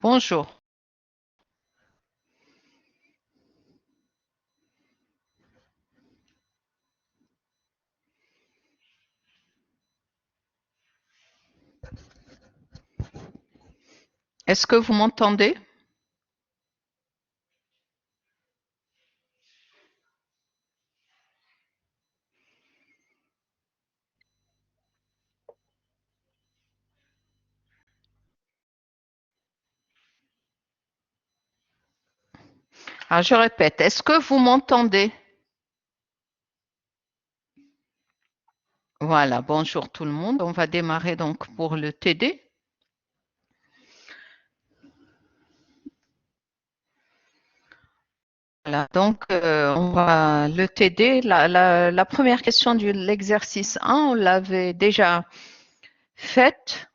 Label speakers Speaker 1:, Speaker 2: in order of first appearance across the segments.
Speaker 1: Bonjour. Est-ce que vous m'entendez? Ah, je répète, est-ce que vous m'entendez? Voilà, bonjour tout le monde. On va démarrer donc pour le TD. Voilà, donc le TD, la première question de l'exercice 1, on l'avait déjà faite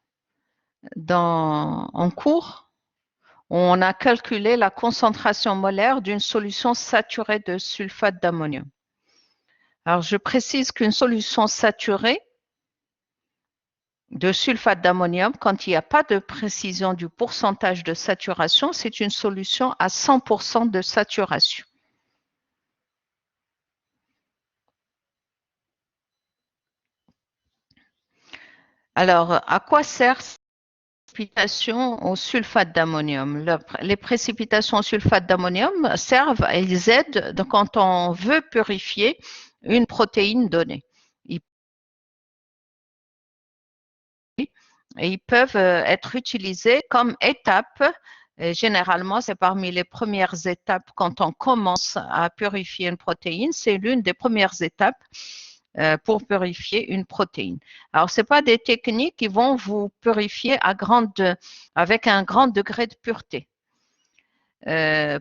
Speaker 1: en cours. On a calculé la concentration molaire d'une solution saturée de sulfate d'ammonium. Alors, je précise qu'une solution saturée de sulfate d'ammonium, quand il n'y a pas de précision du pourcentage de saturation, c'est une solution à 100% de saturation. Alors, à quoi sert cette précipitation au sulfate d'ammonium? Les précipitations au sulfate d'ammonium servent, elles aident quand on veut purifier une protéine donnée. Ils peuvent être utilisés comme étapes. Et généralement, c'est parmi les premières étapes quand on commence à purifier une protéine. C'est l'une des premières étapes pour purifier une protéine. Alors, ce n'est pas des techniques qui vont vous purifier avec un grand degré de pureté.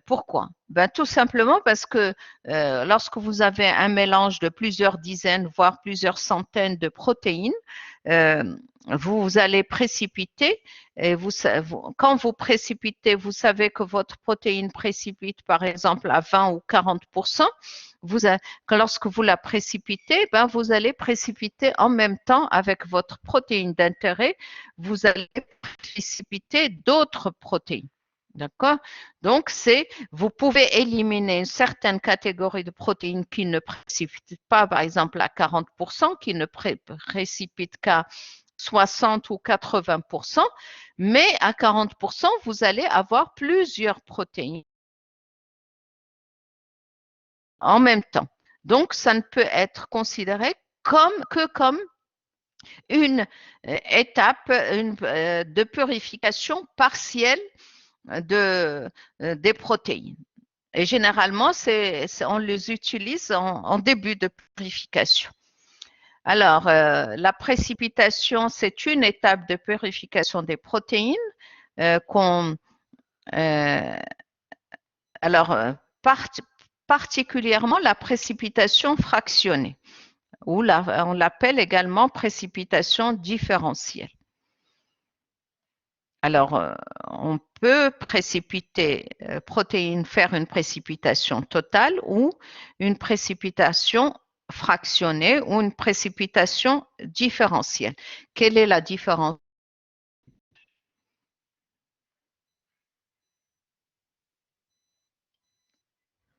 Speaker 1: Pourquoi? Ben, tout simplement parce que lorsque vous avez un mélange de plusieurs dizaines, voire plusieurs centaines de protéines, vous allez précipiter. Et quand vous précipitez, vous savez que votre protéine précipite par exemple à 20 ou 40%. Lorsque vous la précipitez, ben, vous allez précipiter en même temps avec votre protéine d'intérêt, vous allez précipiter d'autres protéines. D'accord? Donc, vous pouvez éliminer une certaine catégorie de protéines qui ne précipitent pas, par exemple, à 40%, qui ne précipitent qu'à 60 ou 80%, mais à 40%, vous allez avoir plusieurs protéines en même temps. Donc, ça ne peut être considéré que comme une étape de purification partielle des protéines. Et généralement, on les utilise en début de purification. Alors, la précipitation, c'est une étape de purification des protéines qu'on. Alors, particulièrement la précipitation fractionnée, ou on l'appelle également précipitation différentielle. Alors, on peut faire une précipitation totale ou une précipitation fractionnée ou une précipitation différentielle. Quelle est la différence?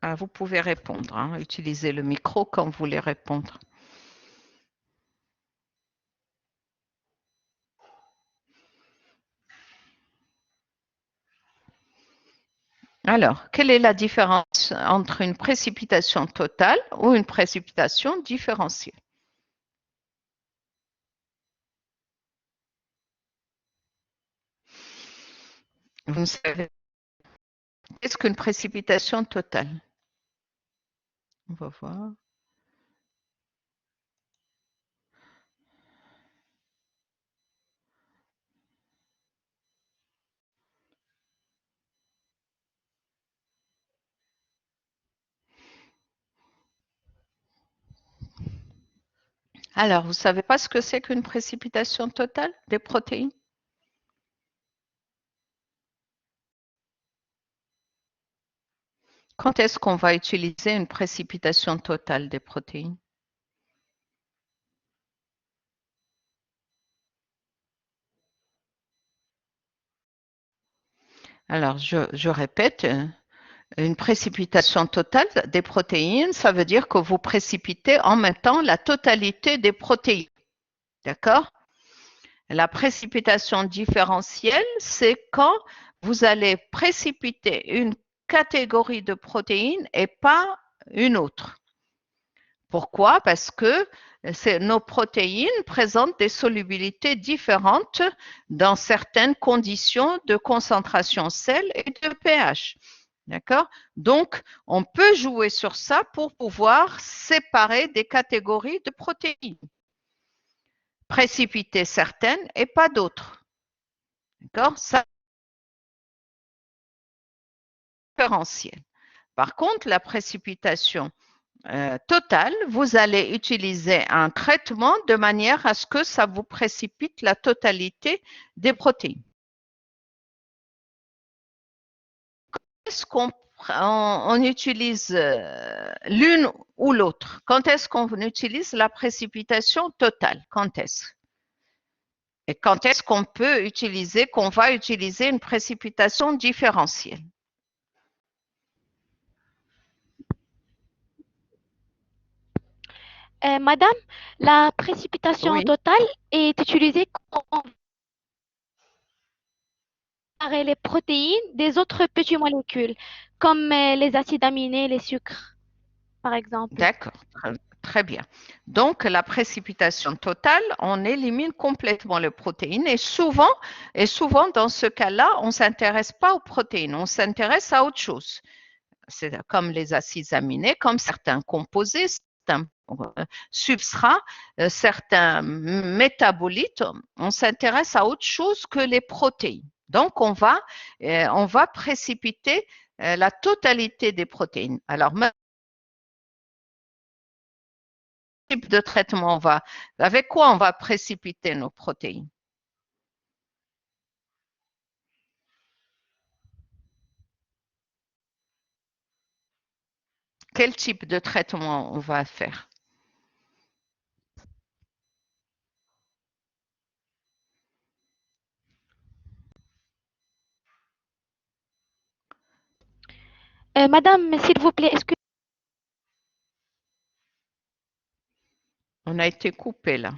Speaker 1: Ah, vous pouvez répondre, hein, utilisez le micro quand vous voulez répondre. Alors, quelle est la différence entre une précipitation totale ou une précipitation différentielle? Vous savez, qu'est-ce qu'une précipitation totale? On va voir. Alors, vous ne savez pas ce que c'est qu'une précipitation totale des protéines? Quand est-ce qu'on va utiliser une précipitation totale des protéines? Alors, je répète, une précipitation totale des protéines, ça veut dire que vous précipitez en même temps la totalité des protéines. D'accord? La précipitation différentielle, c'est quand vous allez précipiter une catégorie de protéines et pas une autre. Pourquoi? Parce que nos protéines présentent des solubilités différentes dans certaines conditions de concentration sel et de pH. D'accord? Donc, on peut jouer sur ça pour pouvoir séparer des catégories de protéines. Précipiter certaines et pas d'autres. D'accord? Ça, c'est différentiel. Par contre, la précipitation totale, vous allez utiliser un traitement de manière à ce que ça vous précipite la totalité des protéines. Est-ce qu'on on utilise l'une ou l'autre? Quand est-ce qu'on utilise la précipitation totale? Quand est-ce? Et quand est-ce qu'on peut utiliser, qu'on va utiliser une précipitation différentielle?
Speaker 2: Madame, la précipitation
Speaker 1: Oui,
Speaker 2: totale est utilisée quand on séparer les protéines des autres petites molécules, comme les acides aminés, les sucres, par exemple.
Speaker 1: d'accord, très bien. Donc, la précipitation totale, on élimine complètement les protéines et souvent dans ce cas-là, on ne s'intéresse pas aux protéines, on s'intéresse à autre chose. C'est comme les acides aminés, comme certains composés, certains substrats, certains métabolites, on s'intéresse à autre chose que les protéines. Donc, on va précipiter la totalité des protéines. Alors, type de traitement avec quoi on va précipiter nos protéines? Quel type de traitement on va faire?
Speaker 2: Madame, s'il vous plaît, est-ce que
Speaker 1: On a été coupé là.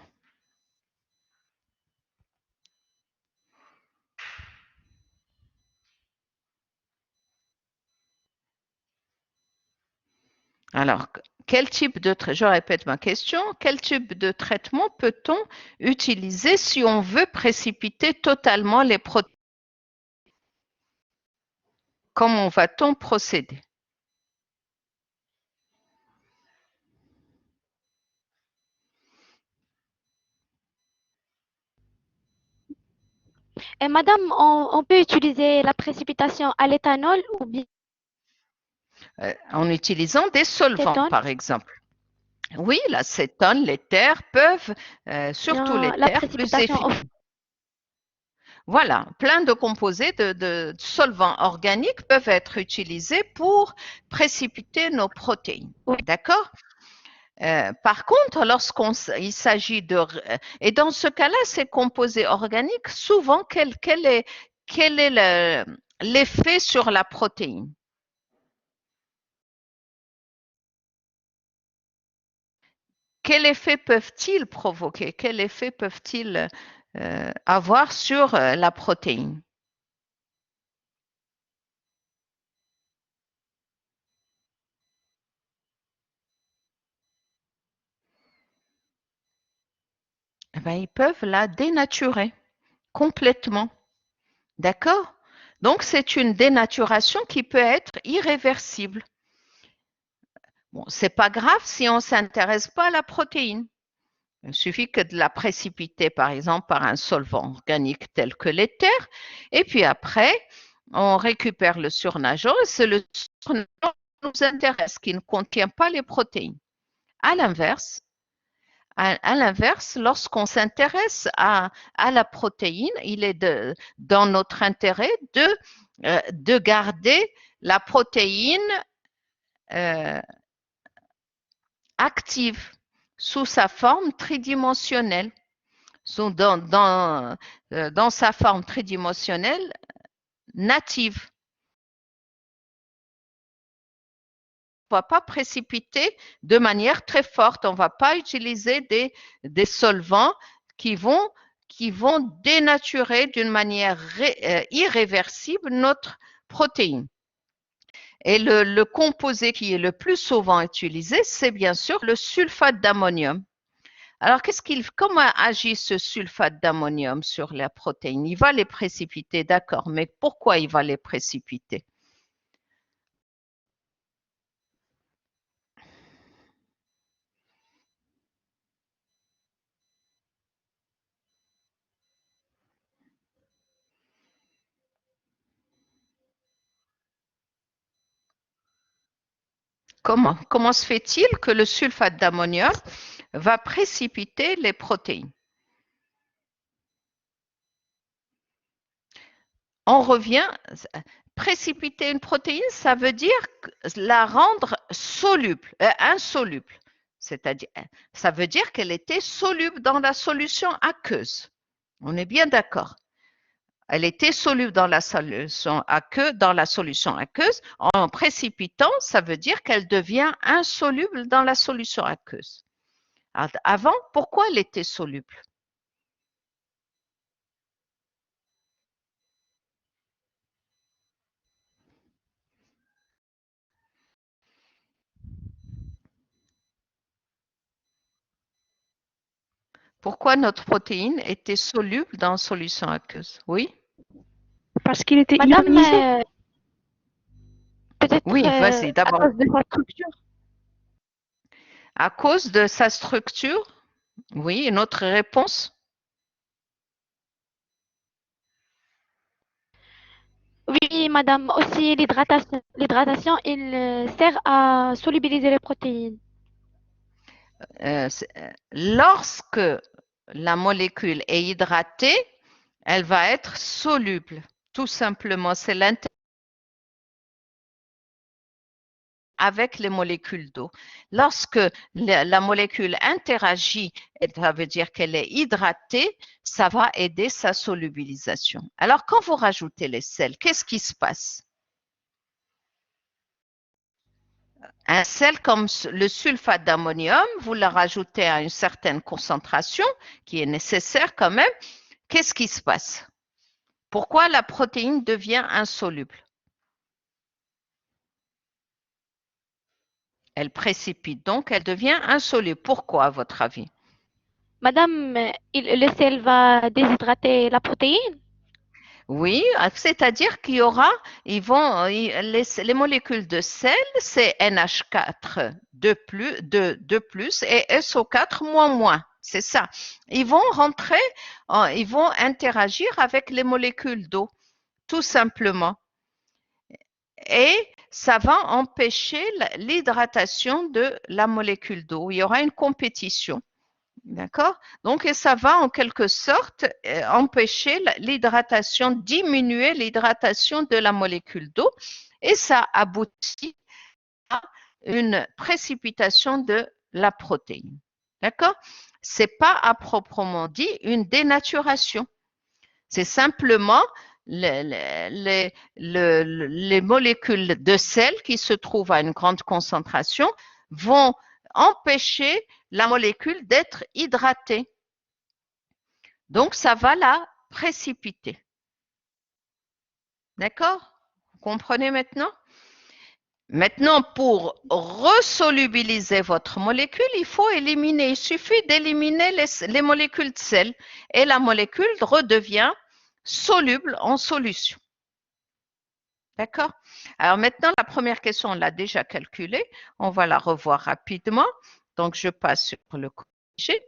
Speaker 1: Alors, je répète ma question, quel type de traitement peut-on utiliser si on veut précipiter totalement les protéines? Comment va-t-on procéder?
Speaker 2: Madame, on peut utiliser la précipitation à l'éthanol ou bien
Speaker 1: En utilisant des solvants,
Speaker 2: l'acétone,
Speaker 1: par exemple. Oui, l'acétone, l'éther peuvent, surtout
Speaker 2: bien la
Speaker 1: l'éther, plus
Speaker 2: précipitation
Speaker 1: efficace. Voilà, plein de composés de solvants organiques peuvent être utilisés pour précipiter nos protéines.
Speaker 2: oui.
Speaker 1: D'accord? Par contre, il s'agit de... Et dans ce cas-là, ces composés organiques, souvent, quel est l'effet sur la protéine? Quel effet peuvent-ils provoquer? Quel effet peuvent-ils avoir sur la protéine? Eh ben, ils peuvent la dénaturer complètement. D'accord? Donc, c'est une dénaturation qui peut être irréversible. Bon, c'est pas grave si on ne s'intéresse pas à la protéine. Il suffit que de la précipiter, par exemple, par un solvant organique tel que l'éther, et puis après, on récupère le surnageant, et c'est le surnageant qui nous intéresse, qui ne contient pas les protéines. À l'inverse, lorsqu'on s'intéresse à la protéine, il est dans notre intérêt de garder la protéine active sous sa forme tridimensionnelle. Dans sa forme tridimensionnelle, native. On ne va pas précipiter de manière très forte. On ne va pas utiliser des solvants qui vont dénaturer d'une manière irréversible notre protéine. Et le composé qui est le plus souvent utilisé, c'est bien sûr le sulfate d'ammonium. Alors, comment agit ce sulfate d'ammonium sur la protéine? Il va les précipiter, d'accord, mais pourquoi il va les précipiter? Comment se fait-il que le sulfate d'ammonium va précipiter les protéines? On revient, précipiter une protéine, ça veut dire la rendre soluble, insoluble. C'est-à-dire, ça veut dire qu'elle était soluble dans la solution aqueuse. On est bien d'accord. Elle était soluble dans la solution aqueuse. En précipitant, ça veut dire qu'elle devient insoluble dans la solution aqueuse. Avant, pourquoi elle était soluble? Pourquoi notre protéine était soluble dans la solution aqueuse? Oui?
Speaker 3: Parce qu'il était
Speaker 2: Madame,
Speaker 3: ionisé.
Speaker 2: peut-être
Speaker 1: Oui, vas-y,
Speaker 2: à
Speaker 1: d'abord.
Speaker 2: cause de sa structure.
Speaker 1: À cause de sa structure? Oui, une autre réponse?
Speaker 2: Oui, madame, aussi l'hydratation. L'hydratation, il sert à solubiliser les protéines.
Speaker 1: Lorsque la molécule est hydratée, elle va être soluble. Tout simplement, c'est l'intérêt avec les molécules d'eau. Lorsque la molécule interagit, ça veut dire qu'elle est hydratée, ça va aider sa solubilisation. Alors, quand vous rajoutez les sels, qu'est-ce qui se passe? Un sel comme le sulfate d'ammonium, vous le rajoutez à une certaine concentration qui est nécessaire quand même. Qu'est-ce qui se passe? Pourquoi la protéine devient insoluble? Elle précipite, donc elle devient insoluble. Pourquoi, à votre avis?
Speaker 2: Madame, le sel va déshydrater la protéine?
Speaker 1: Oui, c'est-à-dire qu'il y aura, les molécules de sel, c'est NH4 de plus et SO4 moins. C'est ça. Ils vont rentrer, ils vont interagir avec les molécules d'eau, tout simplement. Et ça va empêcher l'hydratation de la molécule d'eau. Il y aura une compétition. D'accord? Donc, ça va en quelque sorte empêcher l'hydratation, diminuer l'hydratation de la molécule d'eau et ça aboutit à une précipitation de la protéine. D'accord? Ce n'est pas à proprement dit une dénaturation. C'est simplement les molécules de sel qui se trouvent à une grande concentration vont empêcher la molécule d'être hydratée. Donc, ça va la précipiter. D'accord? Vous comprenez maintenant? Maintenant, pour resolubiliser votre molécule, il faut éliminer. Il suffit d'éliminer les molécules de sel et la molécule redevient soluble en solution. D'accord? Alors maintenant, la première question, on l'a déjà calculée. On va la revoir rapidement. Donc, je passe sur le corrigé.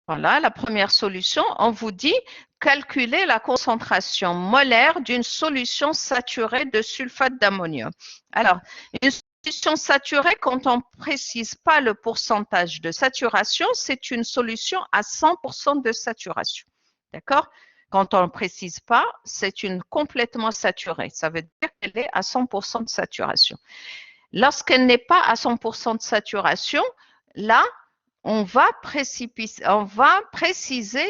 Speaker 1: Voilà, la première solution, on vous dit calculer la concentration molaire d'une solution saturée de sulfate d'ammonium. Alors, une solution saturée, quand on ne précise pas le pourcentage de saturation, c'est une solution à 100% de saturation. D'accord? Quand on ne précise pas, c'est une complètement saturée. Ça veut dire qu'elle est à 100% de saturation. Lorsqu'elle n'est pas à 100% de saturation, là, on va préciser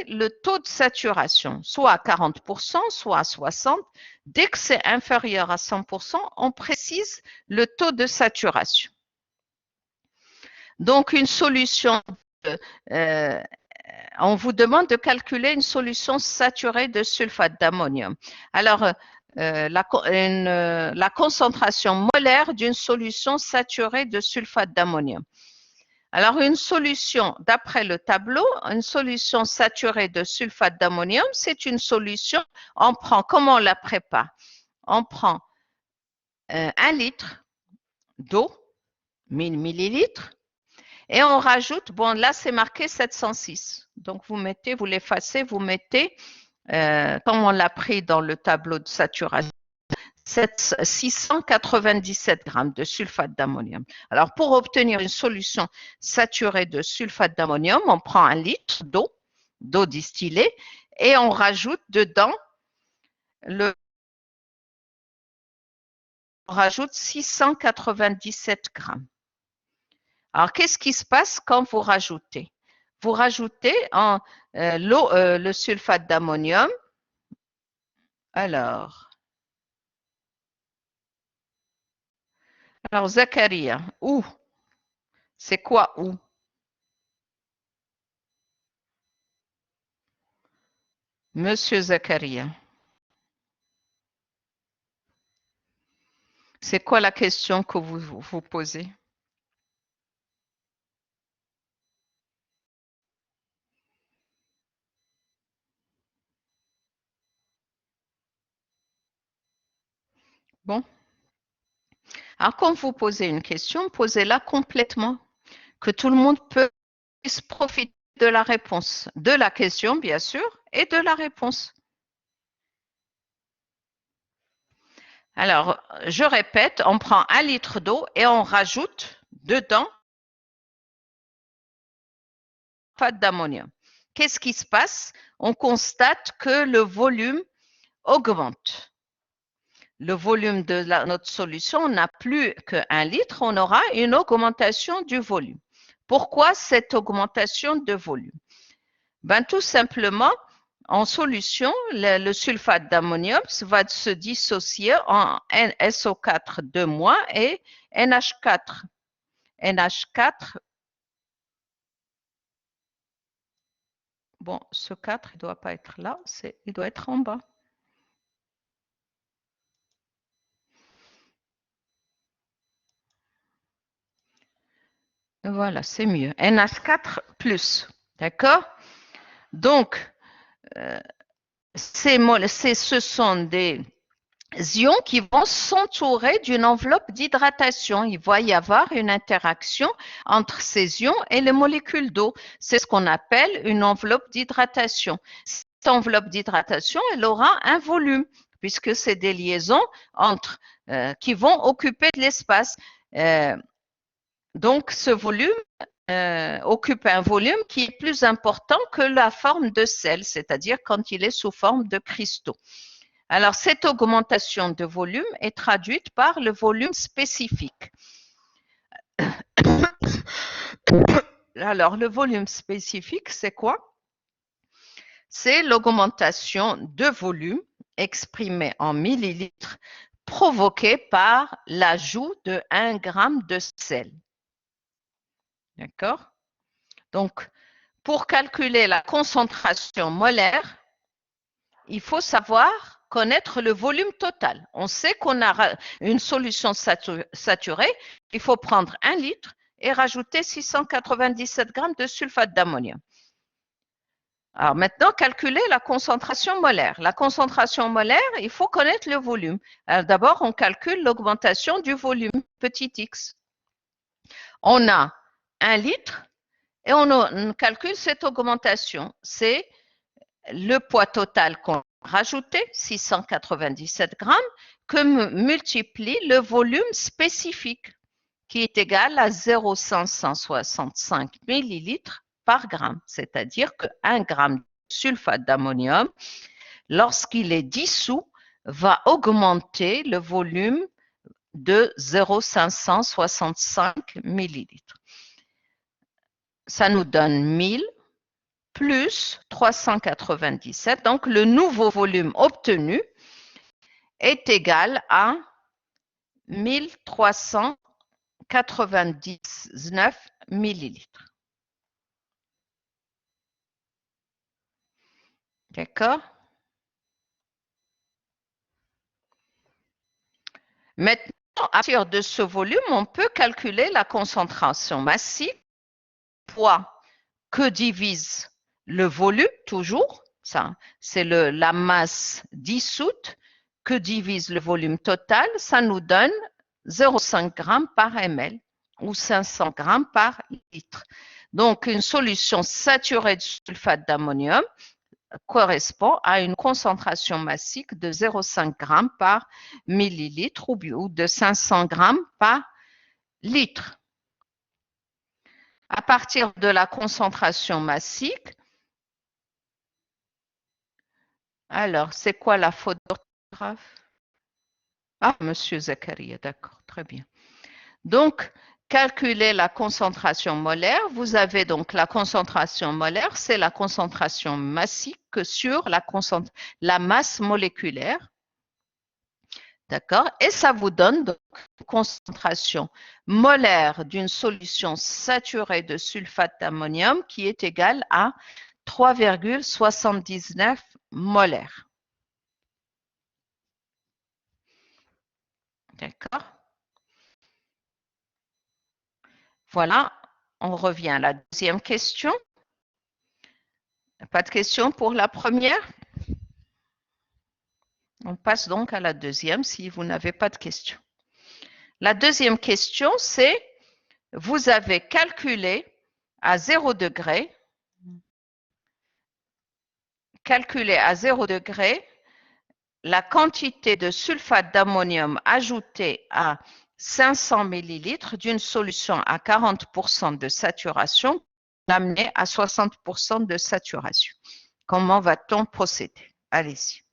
Speaker 1: le taux de saturation, soit à 40%, soit à 60%. Dès que c'est inférieur à 100%, on précise le taux de saturation. Donc, une solution, on vous demande de calculer une solution saturée de sulfate d'ammonium. Alors, la concentration molaire d'une solution saturée de sulfate d'ammonium. Alors, une solution, d'après le tableau, une solution saturée de sulfate d'ammonium, c'est une solution, on prend, comment on la prépare? On prend 1 litre d'eau, 1000 millilitres, et on rajoute, bon là c'est marqué 706, donc vous l'effacez, vous mettez, comme on l'a pris dans le tableau de saturation, 697 grammes de sulfate d'ammonium. Alors, pour obtenir une solution saturée de sulfate d'ammonium, on prend 1 litre d'eau distillée, et on rajoute dedans on rajoute 697 grammes. Alors, qu'est-ce qui se passe quand vous rajoutez? Vous rajoutez le sulfate d'ammonium. Alors, Zakaria, où? C'est quoi où? Monsieur Zakaria. C'est quoi la question que vous posez? Bon. Alors, quand vous posez une question, posez-la complètement, que tout le monde puisse profiter de la réponse, de la question, bien sûr, et de la réponse. Alors, je répète, on prend 1 litre d'eau et on rajoute dedans sulfate d'ammonium. Qu'est-ce qui se passe? On constate que le volume augmente. Le volume de notre solution n'a plus que 1 litre, on aura une augmentation du volume. Pourquoi cette augmentation de volume? Ben, tout simplement, en solution, le sulfate d'ammonium va se dissocier en SO4 2- et NH4. NH4, bon, ce 4, il ne doit pas être là, il doit être en bas. Voilà, c'est mieux. NH4 plus, d'accord? Donc, ce sont des ions qui vont s'entourer d'une enveloppe d'hydratation. Il va y avoir une interaction entre ces ions et les molécules d'eau. C'est ce qu'on appelle une enveloppe d'hydratation. Cette enveloppe d'hydratation, elle aura un volume, puisque c'est des liaisons qui vont occuper de l'espace. Donc, ce volume occupe un volume qui est plus important que la forme de sel, c'est-à-dire quand il est sous forme de cristaux. Alors, cette augmentation de volume est traduite par le volume spécifique. Alors, le volume spécifique, c'est quoi? C'est l'augmentation de volume exprimée en millilitres provoquée par l'ajout de 1 gramme de sel. D'accord? Donc, pour calculer la concentration molaire, il faut connaître le volume total. On sait qu'on a une solution saturée, il faut prendre 1 litre et rajouter 697 grammes de sulfate d'ammonium. Alors maintenant, calculer la concentration molaire. La concentration molaire, il faut connaître le volume. D'abord, on calcule l'augmentation du volume, petit x. On a 1 litre et on calcule cette augmentation. C'est le poids total qu'on a rajouté, 697 grammes, que multiplie le volume spécifique, qui est égal à 0,565 millilitres par gramme. C'est-à-dire que 1 gramme de sulfate d'ammonium, lorsqu'il est dissous, va augmenter le volume de 0,565 millilitres. ça nous donne 1000 plus 397. Donc, le nouveau volume obtenu est égal à 1399 millilitres. D'accord? Maintenant, à partir de ce volume, on peut calculer la concentration massique, poids que divise le volume, toujours, ça, c'est la masse dissoute, que divise le volume total, ça nous donne 0,5 g par ml ou 500 g par litre. Donc, une solution saturée de sulfate d'ammonium correspond à une concentration massique de 0,5 g par millilitre ou de 500 g par litre. À partir de la concentration massique, alors, c'est quoi la faute d'orthographe? Ah, Monsieur Zakaria, d'accord, très bien. Donc, calculer la concentration molaire. Vous avez donc la concentration molaire, c'est la concentration massique sur la masse moléculaire. D'accord? Et ça vous donne donc une concentration molaire d'une solution saturée de sulfate d'ammonium qui est égale à 3,79 molaires. D'accord? Voilà, on revient à la deuxième question. Pas de question pour la première? On passe donc à la deuxième si vous n'avez pas de question. La deuxième question, c'est vous avez calculé à 0 degré, la quantité de sulfate d'ammonium ajoutée à 500 millilitres d'une solution à 40% de saturation, l'amener à 60% de saturation. Comment va-t-on procéder? Allez-y.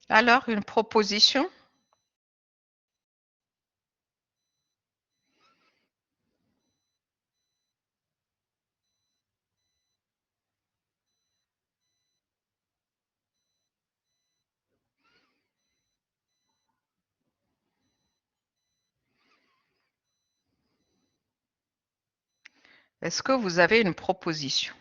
Speaker 1: Alors, une proposition? Est-ce que vous avez une proposition?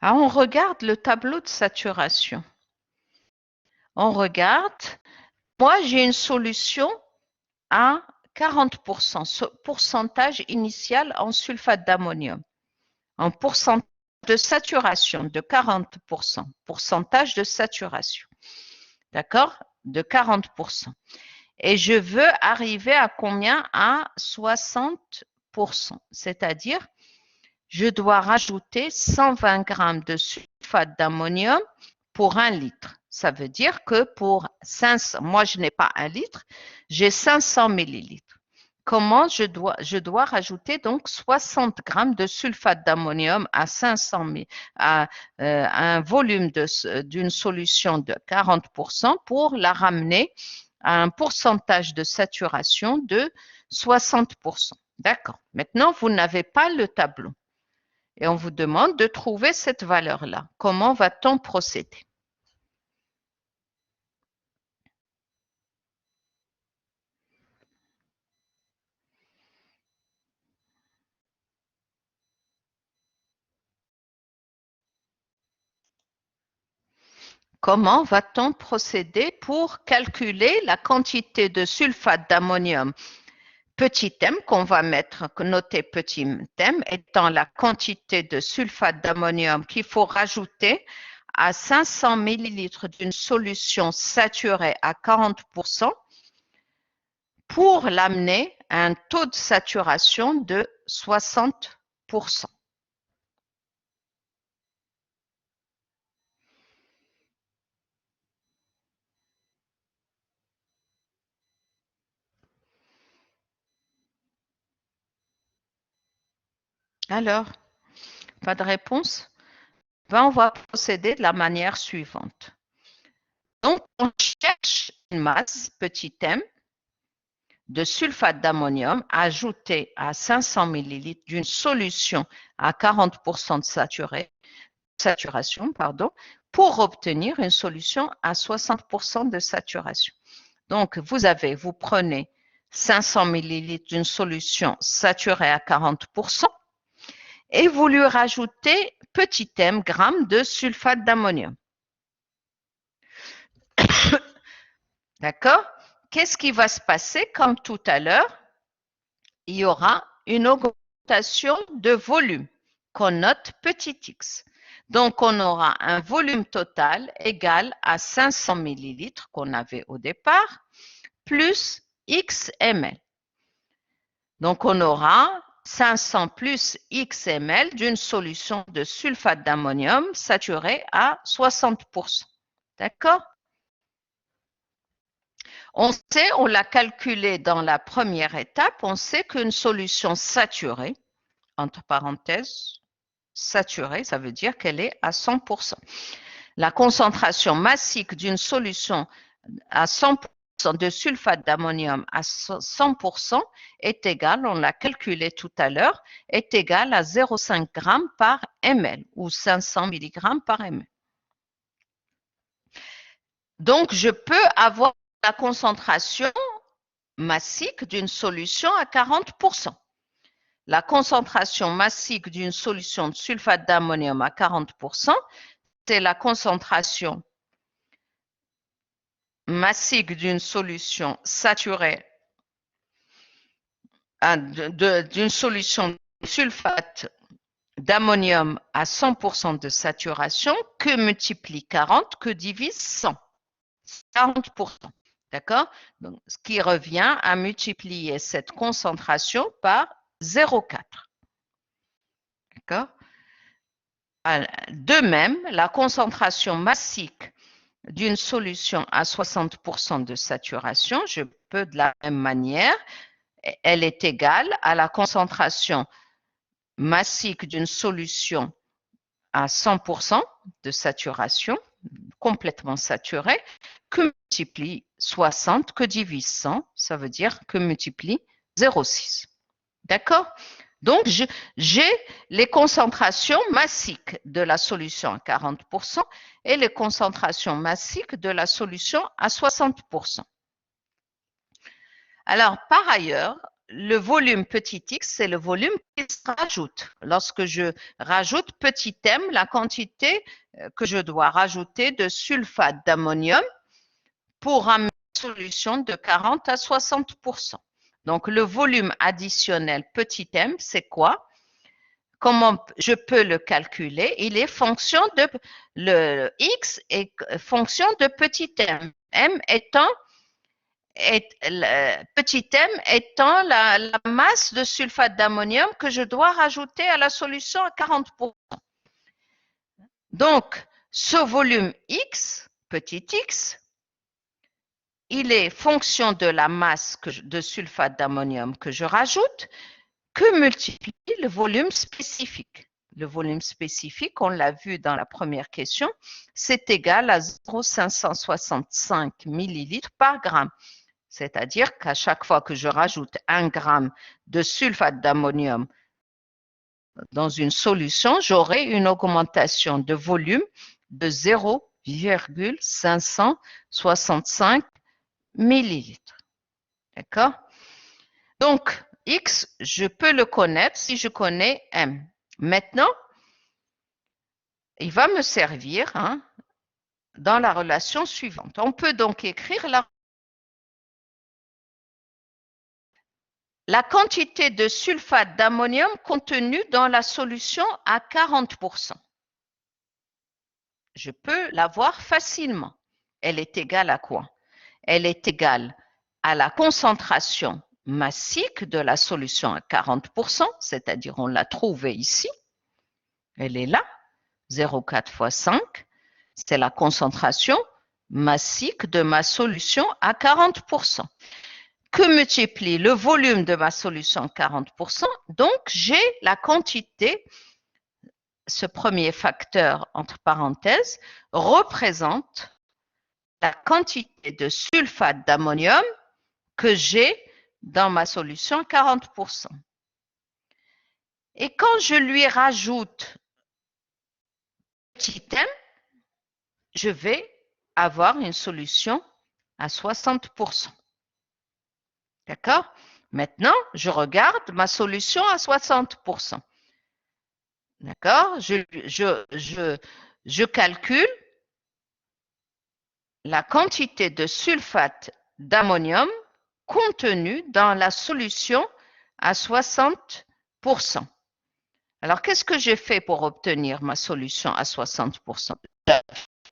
Speaker 1: Ah, on regarde le tableau de saturation. On regarde. Moi, j'ai une solution à 40%, pourcentage initial en sulfate d'ammonium. En pourcentage de saturation de 40%. Pourcentage de saturation. D'accord? De 40%. Et je veux arriver à combien? À 60%. C'est-à-dire, je dois rajouter 120 grammes de sulfate d'ammonium pour 1 litre. Ça veut dire que pour 500, moi je n'ai pas 1 litre, j'ai 500 millilitres. Comment je dois rajouter donc 60 grammes de sulfate d'ammonium à 500 à un volume d'une solution de 40% pour la ramener à un pourcentage de saturation de 60%. D'accord. Maintenant, vous n'avez pas le tableau. Et on vous demande de trouver cette valeur-là. Comment va-t-on procéder? Comment va-t-on procéder pour calculer la quantité de sulfate d'ammonium? Petit m qu'on va noter petit m étant la quantité de sulfate d'ammonium qu'il faut rajouter à 500 millilitres d'une solution saturée à 40% pour l'amener un taux de saturation de 60%. Alors, pas de réponse? Ben, on va procéder de la manière suivante. Donc, on cherche une masse, petit m, de sulfate d'ammonium ajouté à 500 ml d'une solution à 40% de saturation, pour obtenir une solution à 60% de saturation. Donc, vous prenez 500 ml d'une solution saturée à 40% et vous lui rajoutez petit m grammes de sulfate d'ammonium. D'accord? Qu'est-ce qui va se passer? Comme tout à l'heure, il y aura une augmentation de volume qu'on note petit x. Donc, on aura un volume total égal à 500 ml qu'on avait au départ, plus x ml. Donc, on aura 500 plus x ml d'une solution de sulfate d'ammonium saturée à 60%. D'accord? On sait, on l'a calculé dans la première étape, on sait qu'une solution saturée, entre parenthèses, saturée, ça veut dire qu'elle est à 100%. La concentration massique d'une solution à 100% de sulfate d'ammonium à 100% est égale, on l'a calculé tout à l'heure, est égale à 0,5 g par ml ou 500 mg par ml. Donc, je peux avoir la concentration massique d'une solution à 40%. La concentration massique d'une solution de sulfate d'ammonium à 40%, c'est la concentration massique d'une solution saturée, d'une solution de sulfate d'ammonium à 100% de saturation que multiplie 40, que divise 100. 40%. D'accord? Donc, ce qui revient à multiplier cette concentration par 0,4. D'accord? De même, la concentration massique d'une solution à 60% de saturation, je peux de la même manière, elle est égale à la concentration massique d'une solution à 100% de saturation, complètement saturée, que multiplie 60, que divise 100, ça veut dire que multiplie 0,6. D'accord? Donc, j'ai les concentrations massiques de la solution à 40% et les concentrations massiques de la solution à 60%. Alors, par ailleurs, le volume petit x, c'est le volume qui se rajoute. Lorsque je rajoute petit m, la quantité que je dois rajouter de sulfate d'ammonium pour amener une solution de 40 à 60%. Donc, le volume additionnel petit m, c'est quoi? Comment je peux le calculer? Il est fonction de le x est fonction de petit m. M étant petit m étant la masse de sulfate d'ammonium que je dois rajouter à la solution à 40%. Donc, ce volume x, petit x, il est fonction de la masse de sulfate d'ammonium que je rajoute, que multiplie le volume spécifique. Le volume spécifique, on l'a vu dans la première question, c'est égal à 0,565 ml par gramme. C'est-à-dire qu'à chaque fois que je rajoute 1 gramme de sulfate d'ammonium dans une solution, j'aurai une augmentation de volume de 0,565 millilitres. D'accord? Donc, X, je peux le connaître si je connais M. Maintenant, il va me servir dans la relation suivante. On peut donc écrire la quantité de sulfate d'ammonium contenue dans la solution à 40%. Je peux la voir facilement. Elle est égale à quoi? Elle est égale à la concentration massique de la solution à 40%, c'est-à-dire on l'a trouvée ici. Elle est là, 0,4 fois 5. C'est la concentration massique de ma solution à 40%. Que multiplie le volume de ma solution à 40%? Donc, j'ai la quantité, ce premier facteur entre parenthèses, représente la quantité de sulfate d'ammonium que j'ai dans ma solution à 40%. Et quand je lui rajoute petit m, je vais avoir une solution à 60%. D'accord? Maintenant, je regarde ma solution à 60%. D'accord? Je calcule la quantité de sulfate d'ammonium contenue dans la solution à 60%. Alors, qu'est-ce que j'ai fait pour obtenir ma solution à 60%?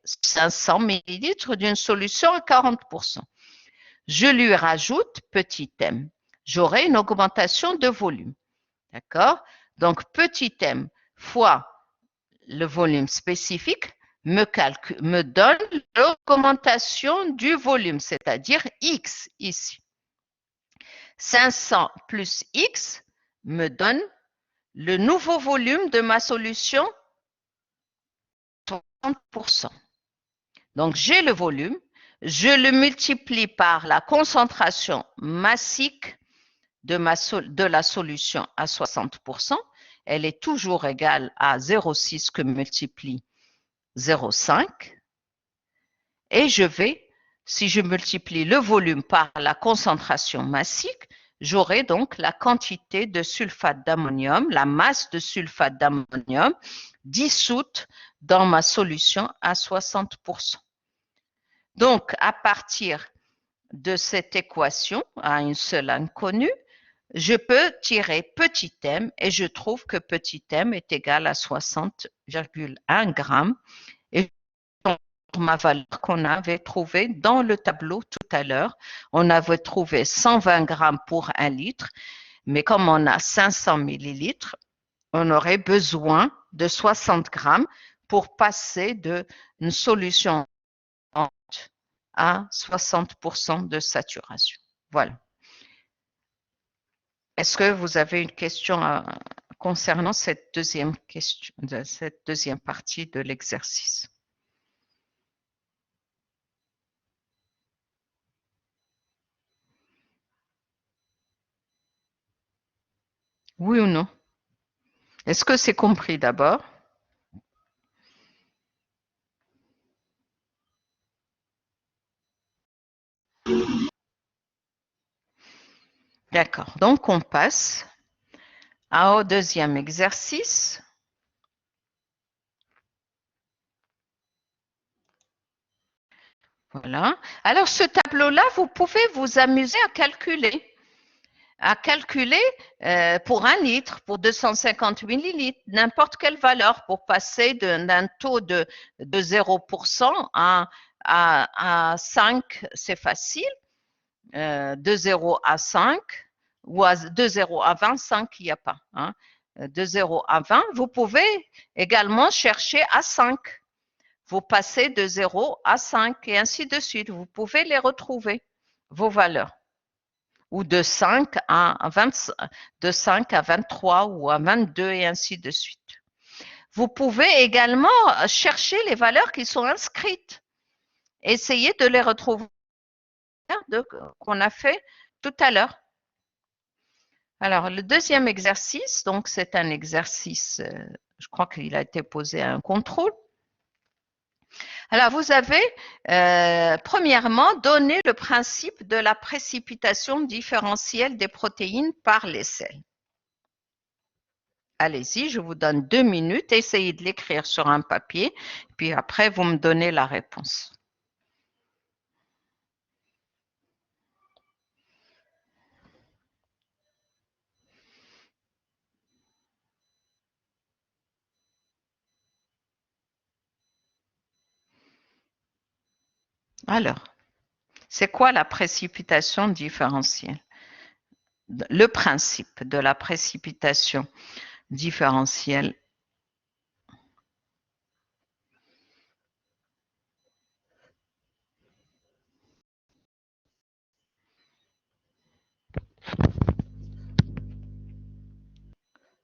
Speaker 1: 500 ml d'une solution à 40%. Je lui rajoute petit m. J'aurai une augmentation de volume. D'accord? Donc, petit m fois le volume spécifique me donne l'augmentation du volume, c'est-à-dire X ici. 500 plus X me donne le nouveau volume de ma solution, 60%. Donc, j'ai le volume, je le multiplie par la concentration massique de la solution à 60%. Elle est toujours égale à 0,6 que multiplie 0,5. Et je vais, si je multiplie le volume par la concentration massique, j'aurai donc la quantité de sulfate d'ammonium, la masse de sulfate d'ammonium dissoute dans ma solution à 60%. Donc, à partir de cette équation à une seule inconnue, je peux tirer petit m et je trouve que petit m est égal à 60,1 g. Et ma valeur qu'on avait trouvée dans le tableau tout à l'heure, on avait trouvé 120 grammes pour 1 litre, mais comme on a 500 millilitres, on aurait besoin de 60 grammes pour passer d'une solution à 60% de saturation. Voilà. Est-ce que vous avez une question concernant cette deuxième partie de l'exercice? Oui ou non? Est-ce que c'est compris d'abord? D'accord. Donc, on passe au deuxième exercice. Voilà. Alors, ce tableau-là, vous pouvez vous amuser à calculer. Pour 1 litre, pour 250 millilitres, n'importe quelle valeur pour passer d'un taux de 0% à 5, c'est facile. De 0 à 5 ou de 0 à 25, il n'y a pas. Hein. De 0 à 20, vous pouvez également chercher à 5. Vous passez de 0 à 5 et ainsi de suite. Vous pouvez les retrouver, vos valeurs. Ou de 5 à 23 ou à 22 et ainsi de suite. Vous pouvez également chercher les valeurs qui sont inscrites. Essayez de les retrouver qu'on a fait tout à l'heure. Alors, le deuxième exercice, donc c'est un exercice, je crois qu'il a été posé à un contrôle. Alors, vous avez, premièrement, donné le principe de la précipitation différentielle des protéines par les selles. Allez-y, je vous donne 2 minutes, essayez de l'écrire sur un papier, puis après, vous me donnez la réponse. Alors, c'est quoi la précipitation différentielle? le principe de la précipitation différentielle.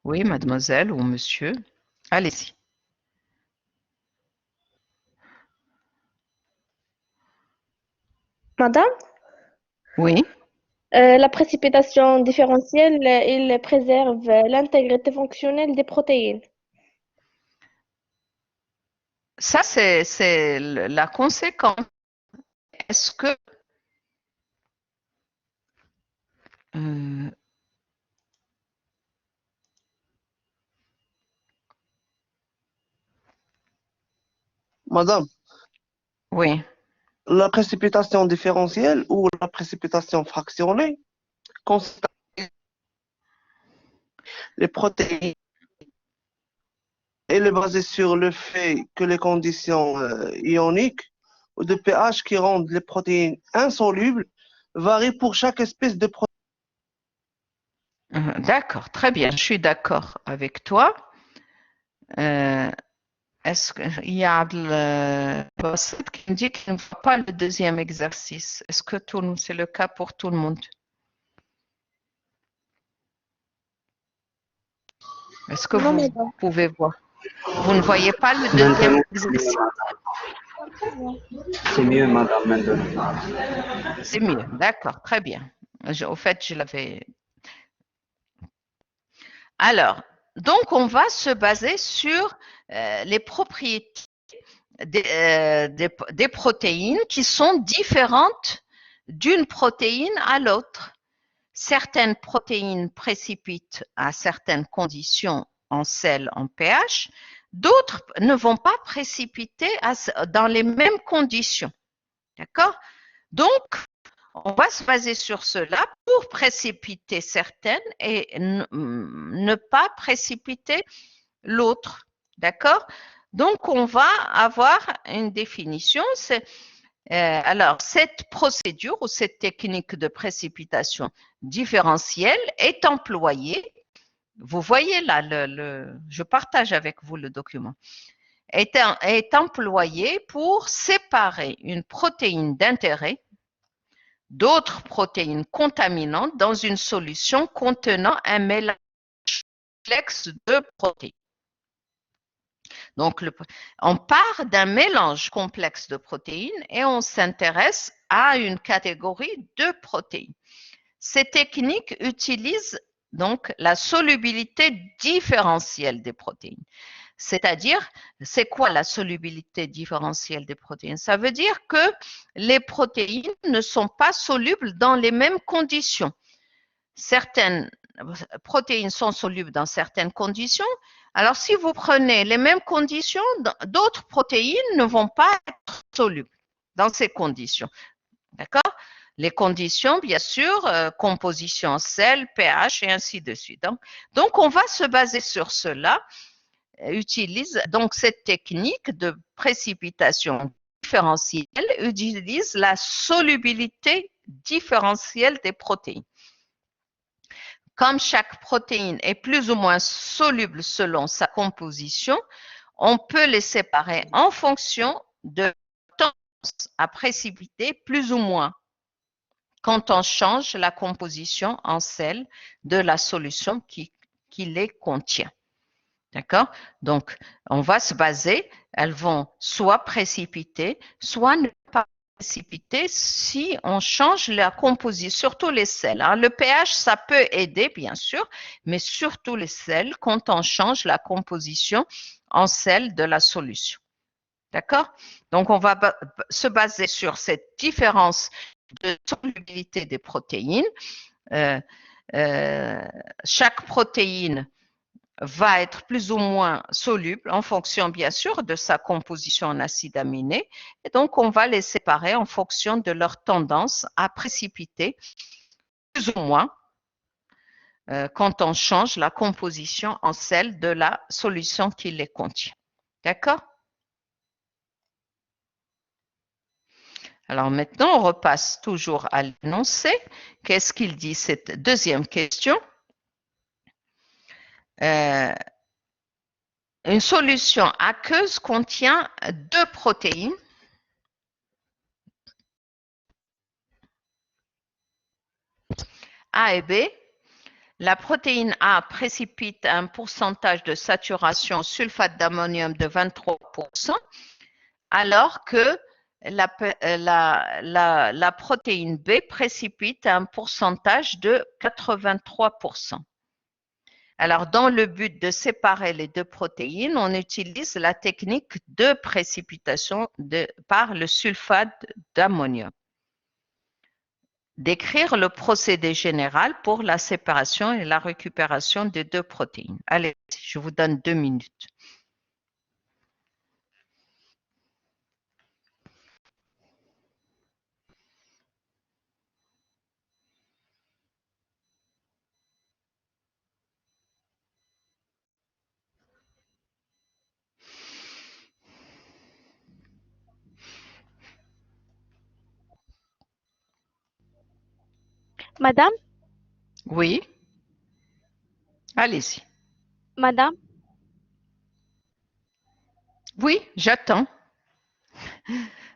Speaker 1: Oui, mademoiselle ou monsieur, allez-y.
Speaker 3: Madame,
Speaker 1: Oui,
Speaker 3: la précipitation différentielle, il préserve l'intégrité fonctionnelle des protéines.
Speaker 1: ça c'est la conséquence. Est-ce que
Speaker 4: Madame,
Speaker 1: oui,
Speaker 4: la précipitation différentielle ou la précipitation fractionnée constate les protéines. Elle est basée sur le fait que les conditions ioniques ou de pH qui rendent les protéines insolubles varient pour chaque espèce de protéine.
Speaker 1: d'accord, très bien, je suis d'accord avec toi. Est-ce qu'il y a le post qui me dit qu'il ne faut pas le deuxième exercice? Est-ce que c'est le cas pour tout le monde? Est-ce que
Speaker 3: Non,
Speaker 1: vous
Speaker 3: madame.
Speaker 1: pouvez voir? Vous ne voyez pas le deuxième exercice?
Speaker 5: C'est mieux, madame, maintenant.
Speaker 1: C'est mieux, d'accord, très bien. Au fait, je l'avais. Alors, donc on va se baser sur les propriétés des protéines qui sont différentes d'une protéine à l'autre. Certaines protéines précipitent à certaines conditions en sel, en pH, d'autres ne vont pas précipiter dans les mêmes conditions. D'accord? Donc, on va se baser sur cela pour précipiter certaines et ne pas précipiter l'autre. D'accord? Donc, on va avoir une définition. Alors, cette procédure ou cette technique de précipitation différentielle est employée. Vous voyez là, je partage avec vous le document. Est employée pour séparer une protéine d'intérêt d'autres protéines contaminantes dans une solution contenant un mélange complexe de protéines. Donc, on part d'un mélange complexe de protéines et on s'intéresse à une catégorie de protéines. Ces techniques utilisent donc la solubilité différentielle des protéines. C'est-à-dire, c'est quoi la solubilité différentielle des protéines? Ça veut dire que les protéines ne sont pas solubles dans les mêmes conditions. Certaines protéines sont solubles dans certaines conditions. Alors, si vous prenez les mêmes conditions, d'autres protéines ne vont pas être solubles dans ces conditions. D'accord? Les conditions, bien sûr, composition en sel, pH et ainsi de suite. Donc, on va se baser sur cela. Utilise donc cette technique de précipitation différentielle, utilise la solubilité différentielle des protéines. Comme chaque protéine est plus ou moins soluble selon sa composition, on peut les séparer en fonction de tendance à précipiter plus ou moins quand on change la composition en sel de la solution qui les contient. D'accord? Donc, on va se baser, elles vont soit précipiter, soit ne pas précipiter si on change la composition, surtout les sels. Hein. Le pH, ça peut aider, bien sûr, mais surtout les sels quand on change la composition en sel de la solution. D'accord? Donc, on va se baser sur cette différence de solubilité des protéines. Chaque protéine va être plus ou moins soluble en fonction, bien sûr, de sa composition en acides aminés. Et donc, on va les séparer en fonction de leur tendance à précipiter plus ou moins quand on change la composition en sel de la solution qui les contient. D'accord? Alors maintenant, on repasse toujours à l'énoncé. Qu'est-ce qu'il dit cette deuxième question? Une solution aqueuse contient 2 protéines. A et B. La protéine A précipite un pourcentage de saturation sulfate d'ammonium de 23%, alors que la protéine B précipite un pourcentage de 83%. Alors, dans le but de séparer les 2 protéines, on utilise la technique de précipitation par le sulfate d'ammonium. Décrire le procédé général pour la séparation et la récupération des 2 protéines. Allez, je vous donne 2 minutes.
Speaker 2: Madame,
Speaker 1: Oui, allez-y.
Speaker 2: madame,
Speaker 1: Oui, j'attends.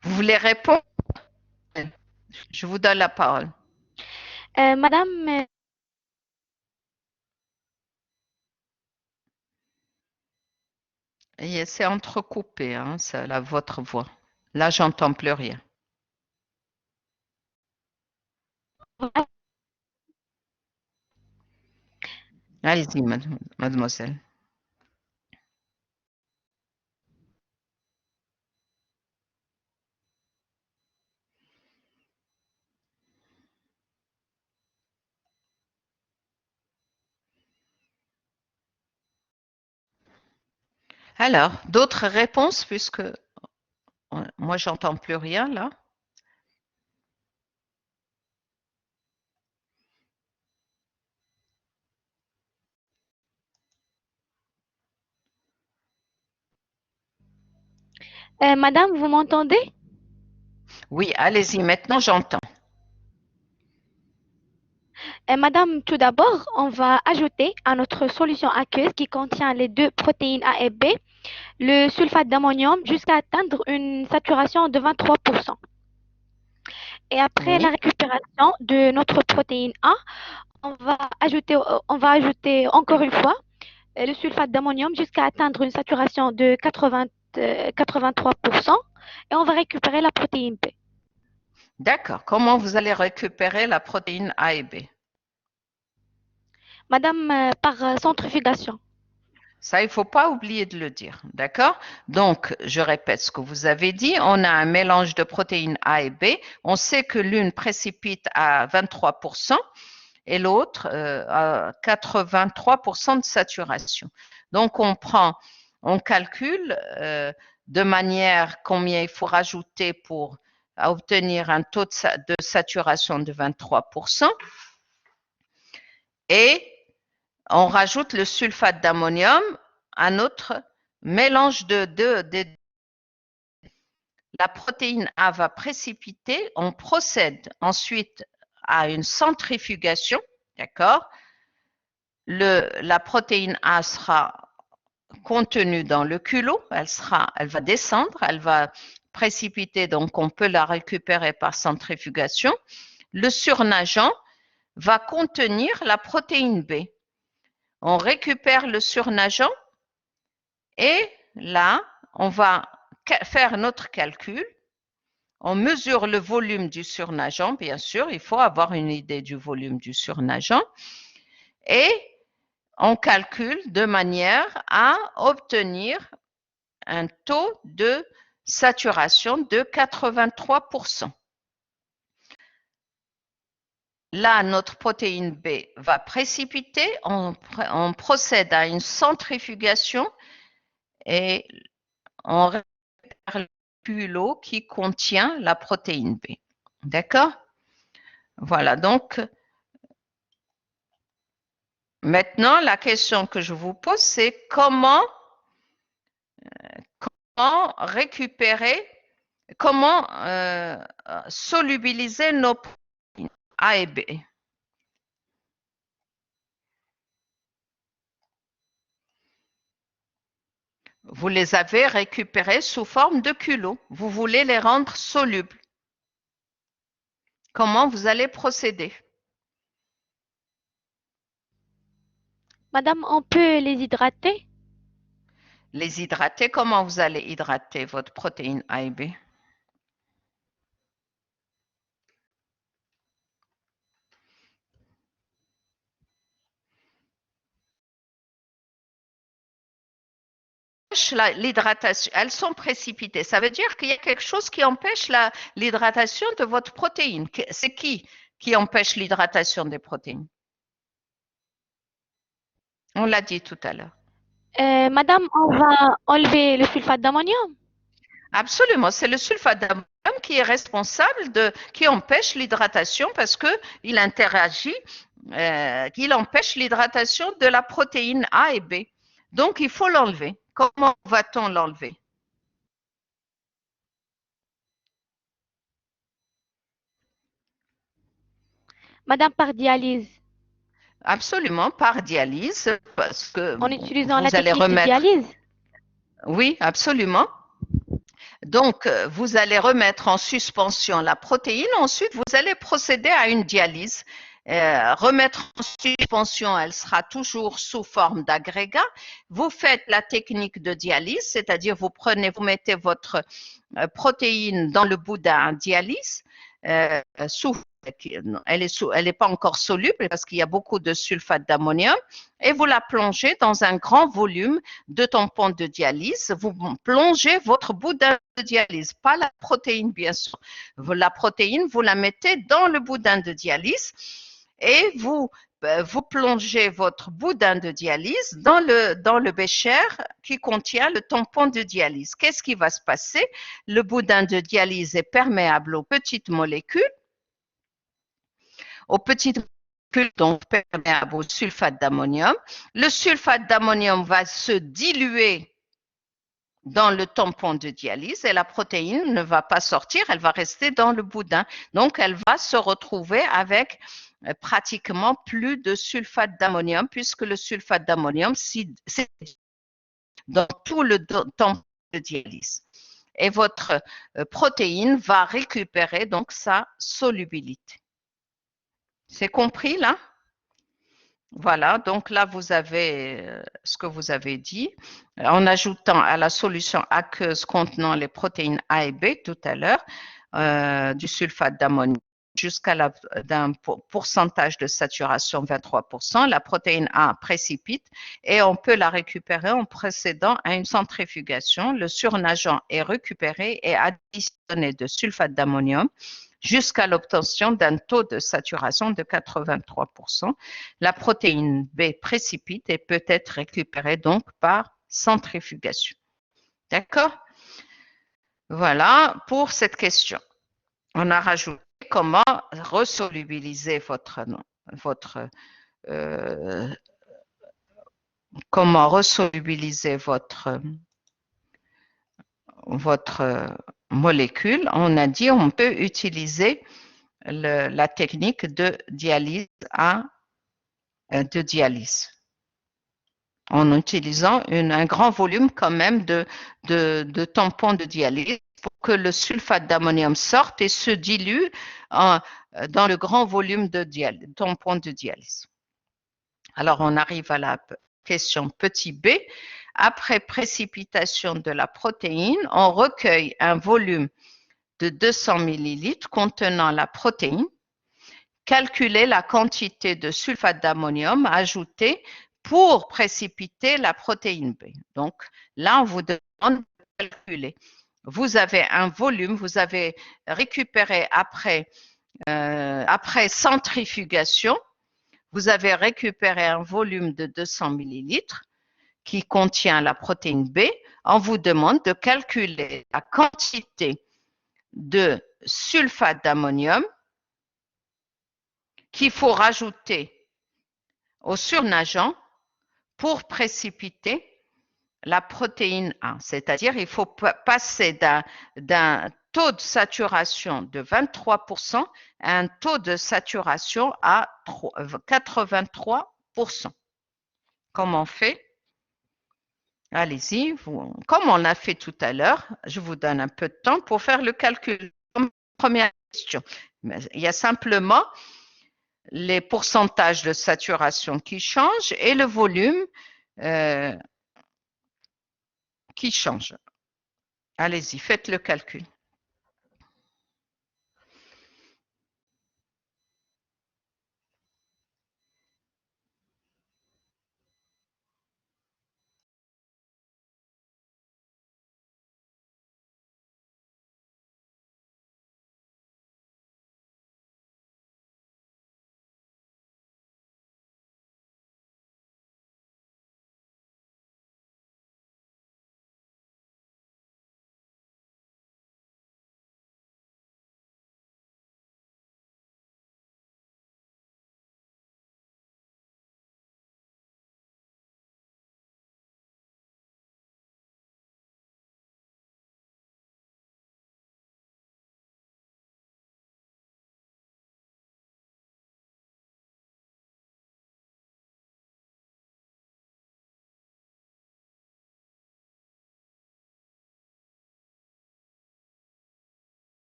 Speaker 1: Vous voulez répondre? Je vous donne la parole.
Speaker 2: madame,
Speaker 1: Et c'est entrecoupé, hein, votre voix. Là, j'entends plus rien. Allez-y, mademoiselle. Alors, d'autres réponses, puisque moi, j'entends plus rien là.
Speaker 2: madame, vous m'entendez?
Speaker 1: Oui, allez-y, maintenant j'entends.
Speaker 2: Madame, tout d'abord, on va ajouter à notre solution aqueuse qui contient les 2 protéines A et B, le sulfate d'ammonium jusqu'à atteindre une saturation de 23%. Et après
Speaker 1: Oui.
Speaker 2: la récupération de notre protéine A, on va ajouter encore une fois le sulfate d'ammonium jusqu'à atteindre une saturation de 83% et on va récupérer la protéine B.
Speaker 1: D'accord. Comment vous allez récupérer la protéine A et B?
Speaker 2: Madame, par centrifugation.
Speaker 1: Ça, il ne faut pas oublier de le dire. D'accord? Donc, je répète ce que vous avez dit. On a un mélange de protéines A et B. On sait que l'une précipite à 23% et l'autre à 83% de saturation. Donc, on calcule de manière combien il faut rajouter pour obtenir un taux de saturation de 23%. Et on rajoute le sulfate d'ammonium à notre mélange de la protéine A va précipiter, on procède ensuite à une centrifugation, d'accord? La protéine A sera contenue dans le culot, elle va descendre, elle va précipiter, donc on peut la récupérer par centrifugation. Le surnageant va contenir la protéine B. On récupère le surnageant et là, on va faire notre calcul. On mesure le volume du surnageant, bien sûr, il faut avoir une idée du volume du surnageant. Et on calcule de manière à obtenir un taux de saturation de 83%. Là, notre protéine B va précipiter, on procède à une centrifugation et on récupère le culot qui contient la protéine B. D'accord? Voilà, donc maintenant, la question que je vous pose, c'est comment récupérer comment solubiliser nos protéines A et B. Vous les avez récupérées sous forme de culots. Vous voulez les rendre solubles. Comment vous allez procéder?
Speaker 2: Madame, on peut les hydrater?
Speaker 1: Les hydrater, comment vous allez hydrater votre protéine A et B? L'hydratation, elles sont précipitées. Ça veut dire qu'il y a quelque chose qui empêche l'hydratation de votre protéine. C'est qui empêche l'hydratation des protéines? On l'a dit tout à l'heure.
Speaker 2: Madame, on va enlever le sulfate d'ammonium.
Speaker 1: Absolument, c'est le sulfate d'ammonium qui est responsable qui empêche l'hydratation parce qu'il interagit, qu'il empêche l'hydratation de la protéine A et B. Donc, il faut l'enlever. Comment va-t-on l'enlever?
Speaker 2: Madame, par dialyse.
Speaker 1: Absolument, par dialyse, parce que
Speaker 2: En utilisant la
Speaker 1: vous allez
Speaker 2: technique de
Speaker 1: remettre.
Speaker 2: dialyse.
Speaker 1: Oui, absolument. Donc, vous allez remettre en suspension la protéine. Ensuite, vous allez procéder à une dialyse. Remettre en suspension, elle sera toujours sous forme d'agrégat. Vous faites la technique de dialyse, c'est-à-dire vous mettez votre protéine dans le boudin dialyse sous elle est pas encore soluble parce qu'il y a beaucoup de sulfate d'ammonium et vous la plongez dans un grand volume de tampon de dialyse. Vous plongez votre boudin de dialyse, pas la protéine bien sûr. La protéine, vous la mettez dans le boudin de dialyse et vous plongez votre boudin de dialyse dans le bécher qui contient le tampon de dialyse. Qu'est-ce qui va se passer? Le boudin de dialyse est perméable aux petites molécules donc perméable au sulfate d'ammonium. Le sulfate d'ammonium va se diluer dans le tampon de dialyse et la protéine ne va pas sortir, elle va rester dans le boudin. Donc, elle va se retrouver avec pratiquement plus de sulfate d'ammonium puisque le sulfate d'ammonium, c'est dans tout le tampon de dialyse. Et votre protéine va récupérer donc sa solubilité. C'est compris là? Voilà, donc là, vous avez ce que vous avez dit. En ajoutant à la solution aqueuse contenant les protéines A et B tout à l'heure, du sulfate d'ammonium jusqu'à d'un pourcentage de saturation 23%, la protéine A précipite et on peut la récupérer en procédant à une centrifugation. Le surnageant est récupéré et additionné de sulfate d'ammonium jusqu'à l'obtention d'un taux de saturation de 83%. La protéine B précipite et peut être récupérée donc par centrifugation. D'accord? Voilà pour cette question. On a rajouté comment resolubiliser comment resolubiliser votre molécule. On a dit on peut utiliser la technique de dialyse en utilisant un grand volume quand même de tampons de dialyse pour que le sulfate d'ammonium sorte et se dilue dans le grand volume de tampons de dialyse. Alors, on arrive à la question petit b. Après précipitation de la protéine, on recueille un volume de 200 ml contenant la protéine. Calculez la quantité de sulfate d'ammonium ajoutée pour précipiter la protéine B. Donc, là, on vous demande de calculer. Vous avez un volume, vous avez récupéré après centrifugation, vous avez récupéré un volume de 200 millilitres qui contient la protéine B. On vous demande de calculer la quantité de sulfate d'ammonium qu'il faut rajouter au surnageant pour précipiter la protéine A. C'est-à-dire il faut passer d'un taux de saturation de 23% à un taux de saturation à 83%. Comment on fait? Allez-y, comme on a fait tout à l'heure, je vous donne un peu de temps pour faire le calcul. Première question. Il y a simplement les pourcentages de saturation qui changent et le volume qui change. Allez-y, faites le calcul.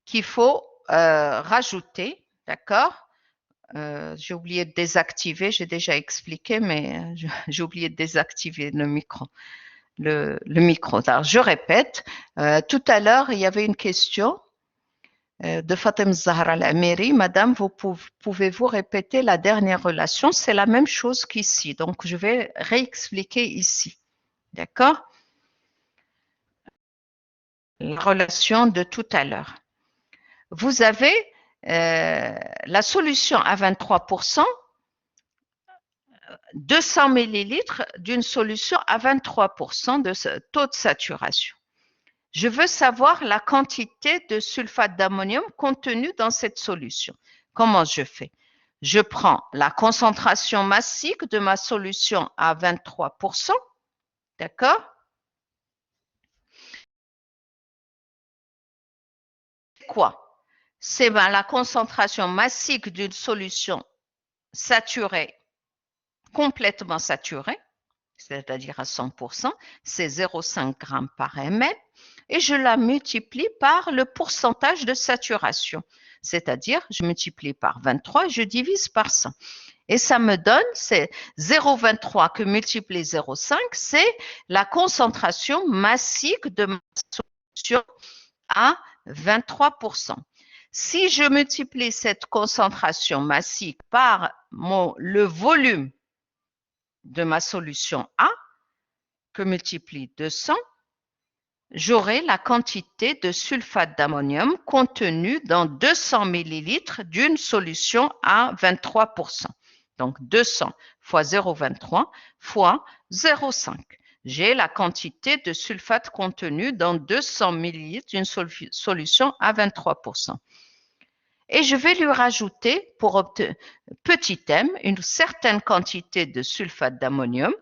Speaker 1: qu'il faut rajouter, d'accord? J'ai oublié de désactiver, j'ai déjà expliqué, mais j'ai oublié de désactiver le micro. Le micro. Alors, je répète, tout à l'heure, il y avait une question de Fatem Zahra Al-Amiri. Madame, pouvez-vous répéter la dernière relation? C'est la même chose qu'ici. Donc, je vais réexpliquer ici. D'accord? La relation de tout à l'heure. Vous avez la solution à 23%, 200 millilitres d'une solution à 23% de ce taux de saturation. Je veux savoir la quantité de sulfate d'ammonium contenue dans cette solution. Comment je fais? Je prends la concentration massique de ma solution à 23%, d'accord? Quoi? C'est la concentration massique d'une solution saturée, complètement saturée, c'est-à-dire à 100%, c'est 0,5 g par ml, et je la multiplie par le pourcentage de saturation, c'est-à-dire je multiplie par 23 et je divise par 100. Et ça me donne, c'est 0,23 que multiplie 0,5, c'est la concentration massique de ma solution à 23%. Si je multiplie cette concentration massique par le volume de ma solution A, que multiplie 200, j'aurai la quantité de sulfate d'ammonium contenue dans 200 millilitres d'une solution à 23%. Donc 200 fois 0,23 fois 0,5. J'ai la quantité de sulfate contenue dans 200 millilitres d'une solution à 23%. Et je vais lui rajouter, pour obtenir, petit m, une certaine quantité de sulfate d'ammonium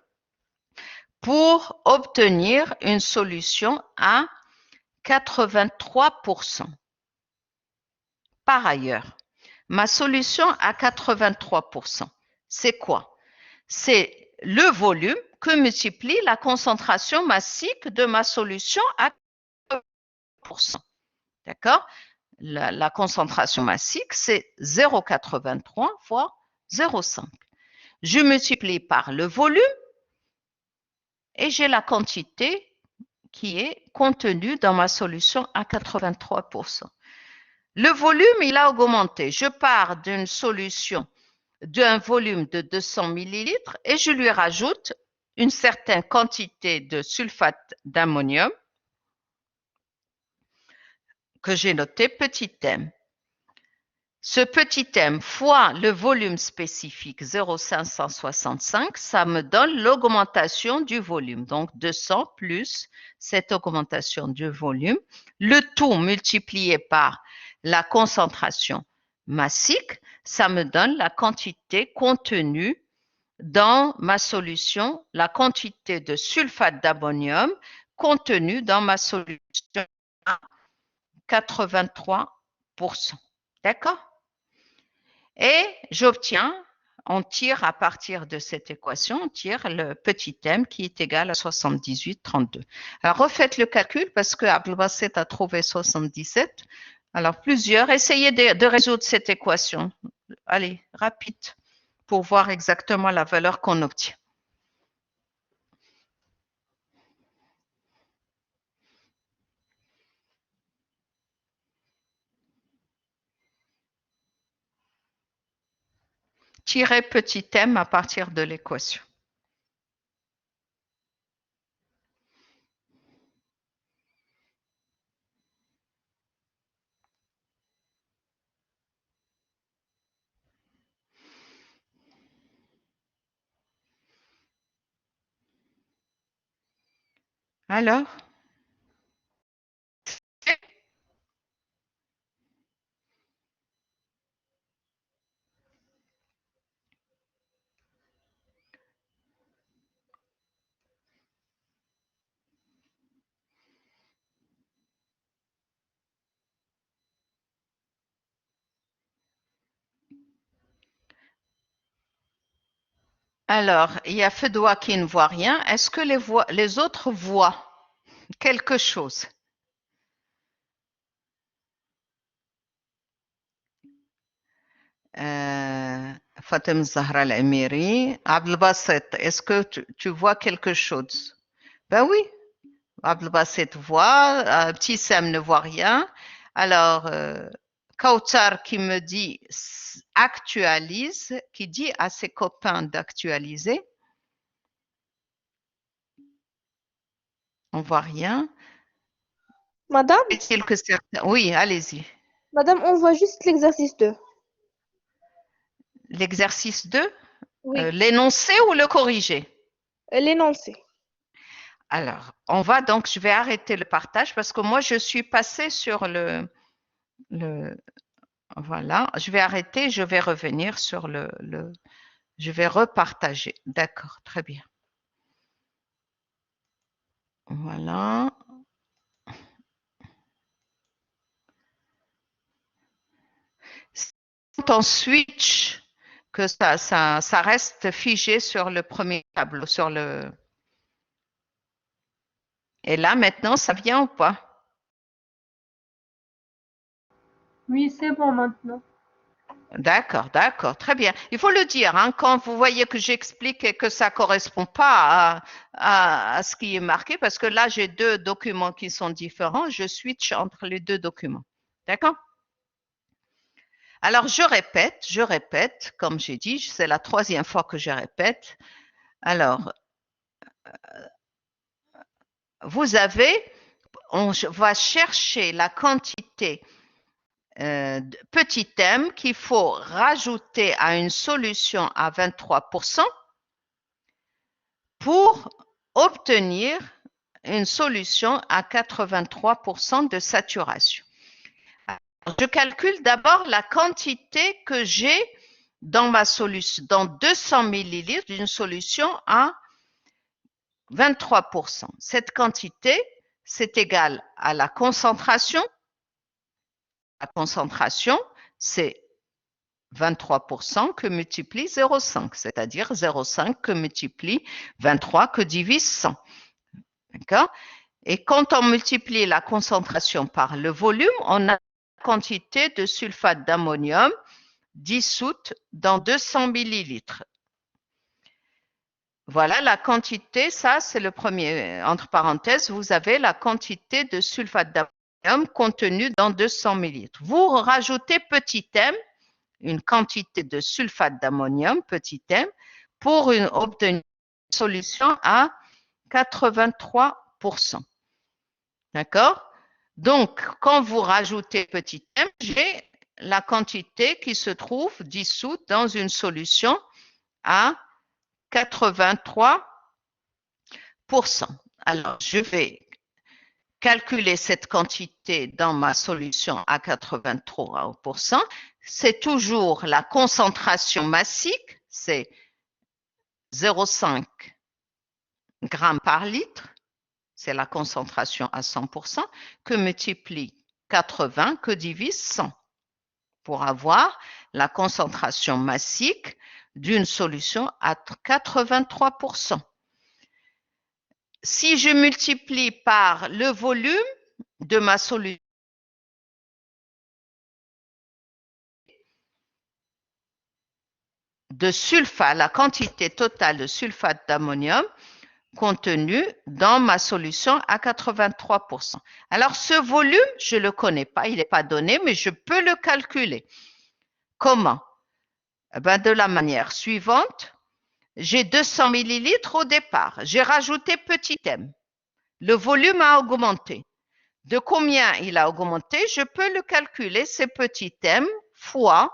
Speaker 1: pour obtenir une solution à 83%. Par ailleurs, ma solution à 83%, c'est quoi? C'est le volume que multiplie la concentration massique de ma solution à 80%. D'accord? La concentration massique, c'est 0,83 fois 0,5. Je multiplie par le volume et j'ai la quantité qui est contenue dans ma solution à 83%. Le volume, il a augmenté. Je pars d'une solution d'un volume de 200 millilitres et je lui rajoute une certaine quantité de sulfate d'ammonium que j'ai noté petit m. Ce petit m fois le volume spécifique 0,565, ça me donne l'augmentation du volume. Donc 200 plus cette augmentation du volume, le tout multiplié par la concentration massique, ça me donne la quantité contenue dans ma solution, la quantité de sulfate d'ammonium contenue dans ma solution à 83%. D'accord? Et j'obtiens, on tire à partir de cette équation, on tire le petit m qui est égal à 78,32. Alors refaites le calcul parce que Abdelbasset a trouvé 77. Alors plusieurs, essayez de résoudre cette équation. Allez, rapide, pour voir exactement la valeur qu'on obtient. Tirez petit m à partir de l'équation. Alors, il y a Fedoua qui ne voit rien. Est-ce que les autres voient quelque chose? Fatem Zahra Al-Amiri. Abdelbasset, est-ce que tu vois quelque chose? Ben oui, Abdelbasset voit, Petit Sam ne voit rien. Alors, Kautar qui me dit actualise, qui dit à ses copains d'actualiser. On voit rien.
Speaker 3: Madame,
Speaker 1: Est-il que certains... Oui, allez-y.
Speaker 3: madame, on voit juste l'exercice 2.
Speaker 1: L'exercice 2,
Speaker 3: Oui,
Speaker 1: l'énoncé ou le corriger?
Speaker 3: l'énoncé.
Speaker 1: Alors, on va donc, je vais arrêter le partage parce que moi, je suis passée sur voilà, je vais arrêter, je vais revenir sur je vais repartager. D'accord, très bien. Voilà. Quand on switch, que ça reste figé sur le premier tableau, sur le... Et là, maintenant, ça vient ou pas?
Speaker 6: Oui, c'est bon maintenant.
Speaker 1: D'accord, d'accord, très bien. Il faut le dire, hein, quand vous voyez que j'explique et que ça correspond pas à ce qui est marqué, parce que là, j'ai deux documents qui sont différents, je switch entre les deux documents. D'accord? Alors, je répète, comme j'ai dit, c'est la 3e fois que je répète. Alors, vous avez, on va chercher la quantité de petit m qu'il faut rajouter à une solution à 23% pour obtenir une solution à 83% de saturation. Alors, je calcule d'abord la quantité que j'ai dans ma solution, dans 200 millilitres d'une solution à 23%. Cette quantité, c'est égal à la concentration. La concentration, c'est 23% que multiplie 0,5, c'est-à-dire 0,5 que multiplie 23 que divise 100. D'accord? Et quand on multiplie la concentration par le volume, on a la quantité de sulfate d'ammonium dissoute dans 200 millilitres. Voilà la quantité, ça c'est le premier, entre parenthèses, vous avez la quantité de sulfate d'ammonium contenue dans 200 millilitres. Vous rajoutez petit m, une quantité de sulfate d'ammonium, petit m, pour obtenir une solution à 83%. D'accord? Donc, quand vous rajoutez petit m, j'ai la quantité qui se trouve dissoute dans une solution à 83%. Alors, je vais calculer cette quantité dans ma solution à 83%. C'est toujours la concentration massique, c'est 0,5 grammes par litre, c'est la concentration à 100%, que multiplie 80, que divise 100, pour avoir la concentration massique d'une solution à 83%. Si je multiplie par le volume de ma solution, de sulfate, la quantité totale de sulfate d'ammonium contenue dans ma solution à 83%. Alors, ce volume, je ne le connais pas, il n'est pas donné, mais je peux le calculer. Comment? De la manière suivante, j'ai 200 millilitres au départ. J'ai rajouté petit m. Le volume a augmenté. De combien il a augmenté? Je peux le calculer, c'est petit m fois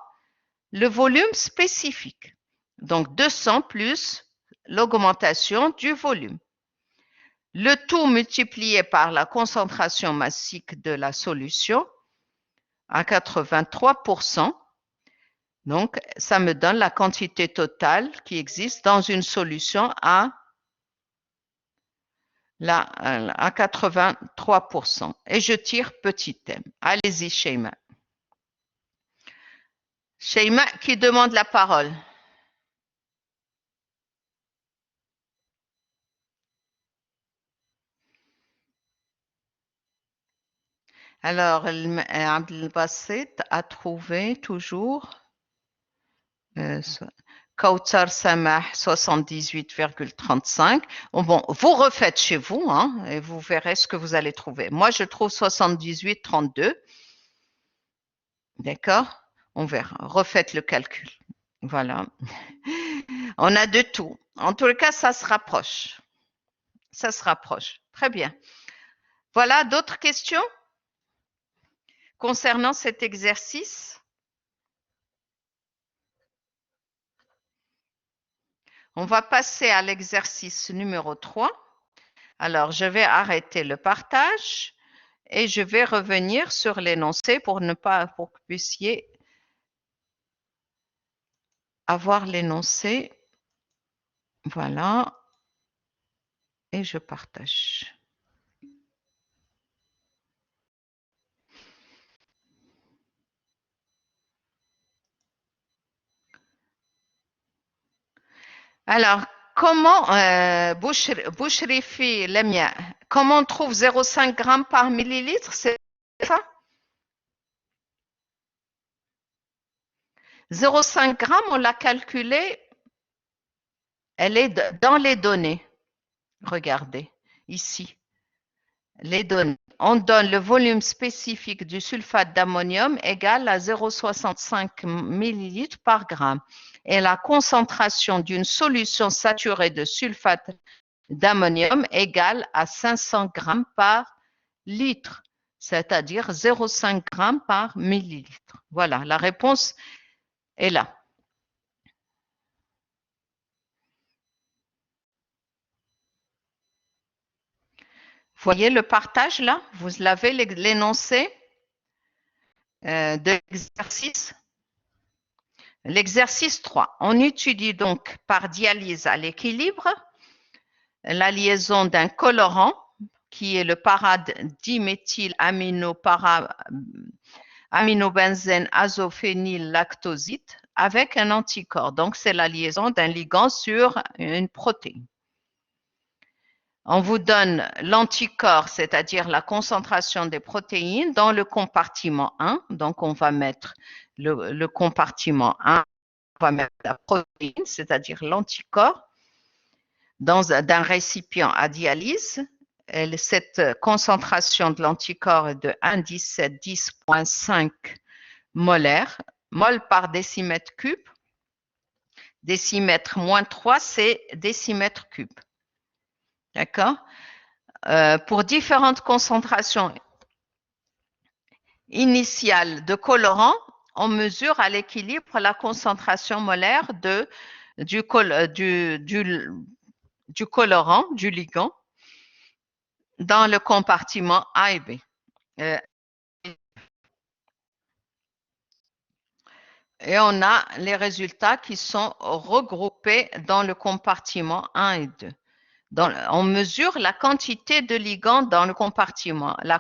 Speaker 1: le volume spécifique. Donc 200 plus l'augmentation du volume. Le tout multiplié par la concentration massique de la solution à 83%. Donc, ça me donne la quantité totale qui existe dans une solution à 83%. Et je tire petit m. Allez-y, Sheima. Sheima qui demande la parole. Alors, Abdelbasset a trouvé toujours Kautsar Samah 78,35. Bon, vous refaites chez vous hein, et vous verrez ce que vous allez trouver. Moi, je trouve 78,32. D'accord? On verra. Refaites le calcul. Voilà. On a de tout. En tout cas, ça se rapproche. Ça se rapproche. Très bien. Voilà, d'autres questions concernant cet exercice? On va passer à l'exercice numéro 3. Alors, je vais arrêter le partage et je vais revenir sur l'énoncé pour que vous puissiez avoir l'énoncé. Voilà. Et je partage. Alors, comment, Bouchrifi, Lemia, comment on trouve 0,5 g par millilitre? C'est ça? 0,5 g, on l'a calculé, elle est dans les données. Regardez, ici, les données. On donne le volume spécifique du sulfate d'ammonium égal à 0,65 ml par gramme et la concentration d'une solution saturée de sulfate d'ammonium égale à 500 g par litre, c'est-à-dire 0,5 g par millilitre. Voilà, la réponse est là. Voyez le partage là? Vous l'avez l'énoncé de l'exercice. L'exercice 3. On étudie donc par dialyse à l'équilibre la liaison d'un colorant qui est le paradimethyle-aminobenzène azophényl-lactoside avec un anticorps. Donc, c'est la liaison d'un ligand sur une protéine. On vous donne l'anticorps, c'est-à-dire la concentration des protéines dans le compartiment 1. Donc, on va mettre le compartiment 1, on va mettre la protéine, c'est-à-dire l'anticorps, dans un récipient à dialyse. Cette concentration de l'anticorps est de 1,17-10,5 molaires, mol par décimètre cube. Décimètre moins 3, c'est décimètre cube. D'accord? Pour différentes concentrations initiales de colorants, on mesure à l'équilibre la concentration molaire du colorant, du ligand, dans le compartiment A et B. Et on a les résultats qui sont regroupés dans le compartiment 1 et 2. On mesure la quantité de ligand dans le compartiment, la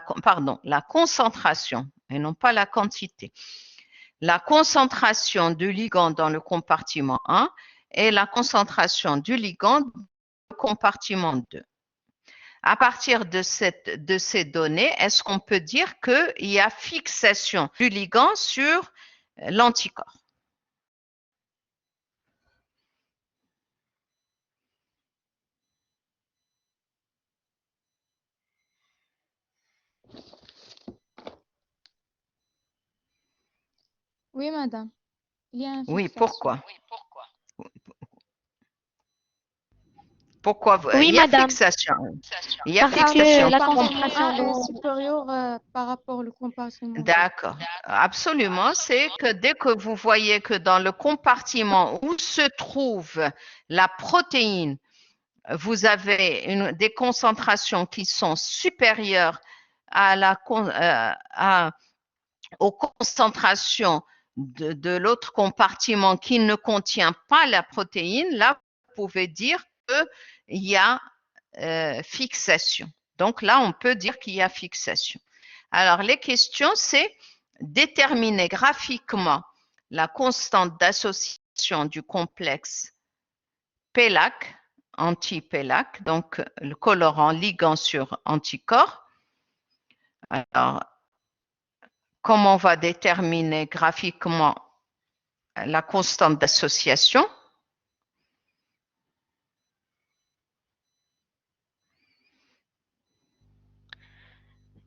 Speaker 1: concentration, et non pas la quantité. La concentration du ligand dans le compartiment 1 et la concentration du ligand dans le compartiment 2. À partir de ces données, est-ce qu'on peut dire qu'il y a fixation du ligand sur l'anticorps?
Speaker 7: Oui, madame. Il y a une
Speaker 1: Oui,
Speaker 7: fixation.
Speaker 1: pourquoi? Pourquoi?
Speaker 2: Oui,
Speaker 1: il y a
Speaker 2: madame.
Speaker 1: fixation. Il y a
Speaker 2: Parce que
Speaker 1: fixation.
Speaker 2: la
Speaker 7: Parce que
Speaker 2: concentration
Speaker 7: un est
Speaker 2: d'eau.
Speaker 7: supérieur par rapport au compartiment.
Speaker 1: D'accord. Absolument. C'est que dès que vous voyez que dans le compartiment où se trouve la protéine, vous avez des concentrations qui sont supérieures aux concentrations de l'autre compartiment qui ne contient pas la protéine, là, vous pouvez dire qu'il y a fixation. Donc là, on peut dire qu'il y a fixation. Alors, les questions, c'est déterminer graphiquement la constante d'association du complexe PELAC, anti-PELAC, donc le colorant ligand sur anticorps. Alors, comment on va déterminer graphiquement la constante d'association.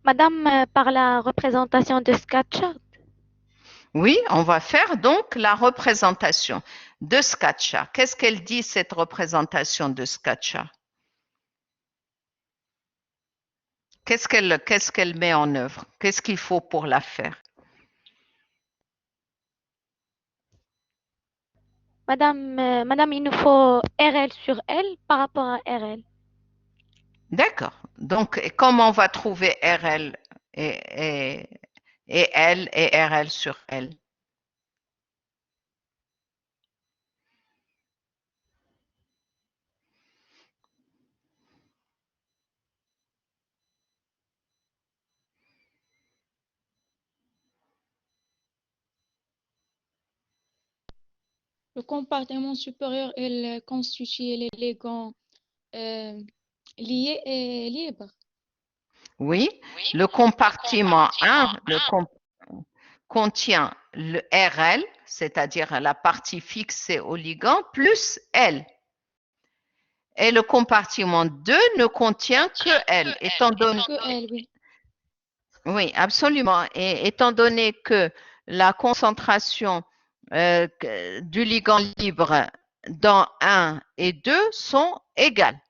Speaker 2: Madame, par la représentation de SketchUp.
Speaker 1: Oui, on va faire donc la représentation de SketchUp. Qu'est-ce qu'elle dit, cette représentation de SketchUp? Qu'est-ce qu'elle met en œuvre? Qu'est-ce qu'il faut pour la faire?
Speaker 2: Madame, il nous faut RL sur L par rapport à RL.
Speaker 1: D'accord. Donc, comment on va trouver RL et L et RL sur L?
Speaker 7: Le compartiment supérieur est constitué l'élégant lié et libre.
Speaker 1: Oui, le compartiment 1 contient le RL, c'est-à-dire la partie fixée au ligand, plus L. Et le compartiment 2 ne contient que L, étant donné...
Speaker 7: Que L, oui.
Speaker 1: Oui, absolument. Et étant donné que la concentration du ligand libre dans 1 et 2 sont égales.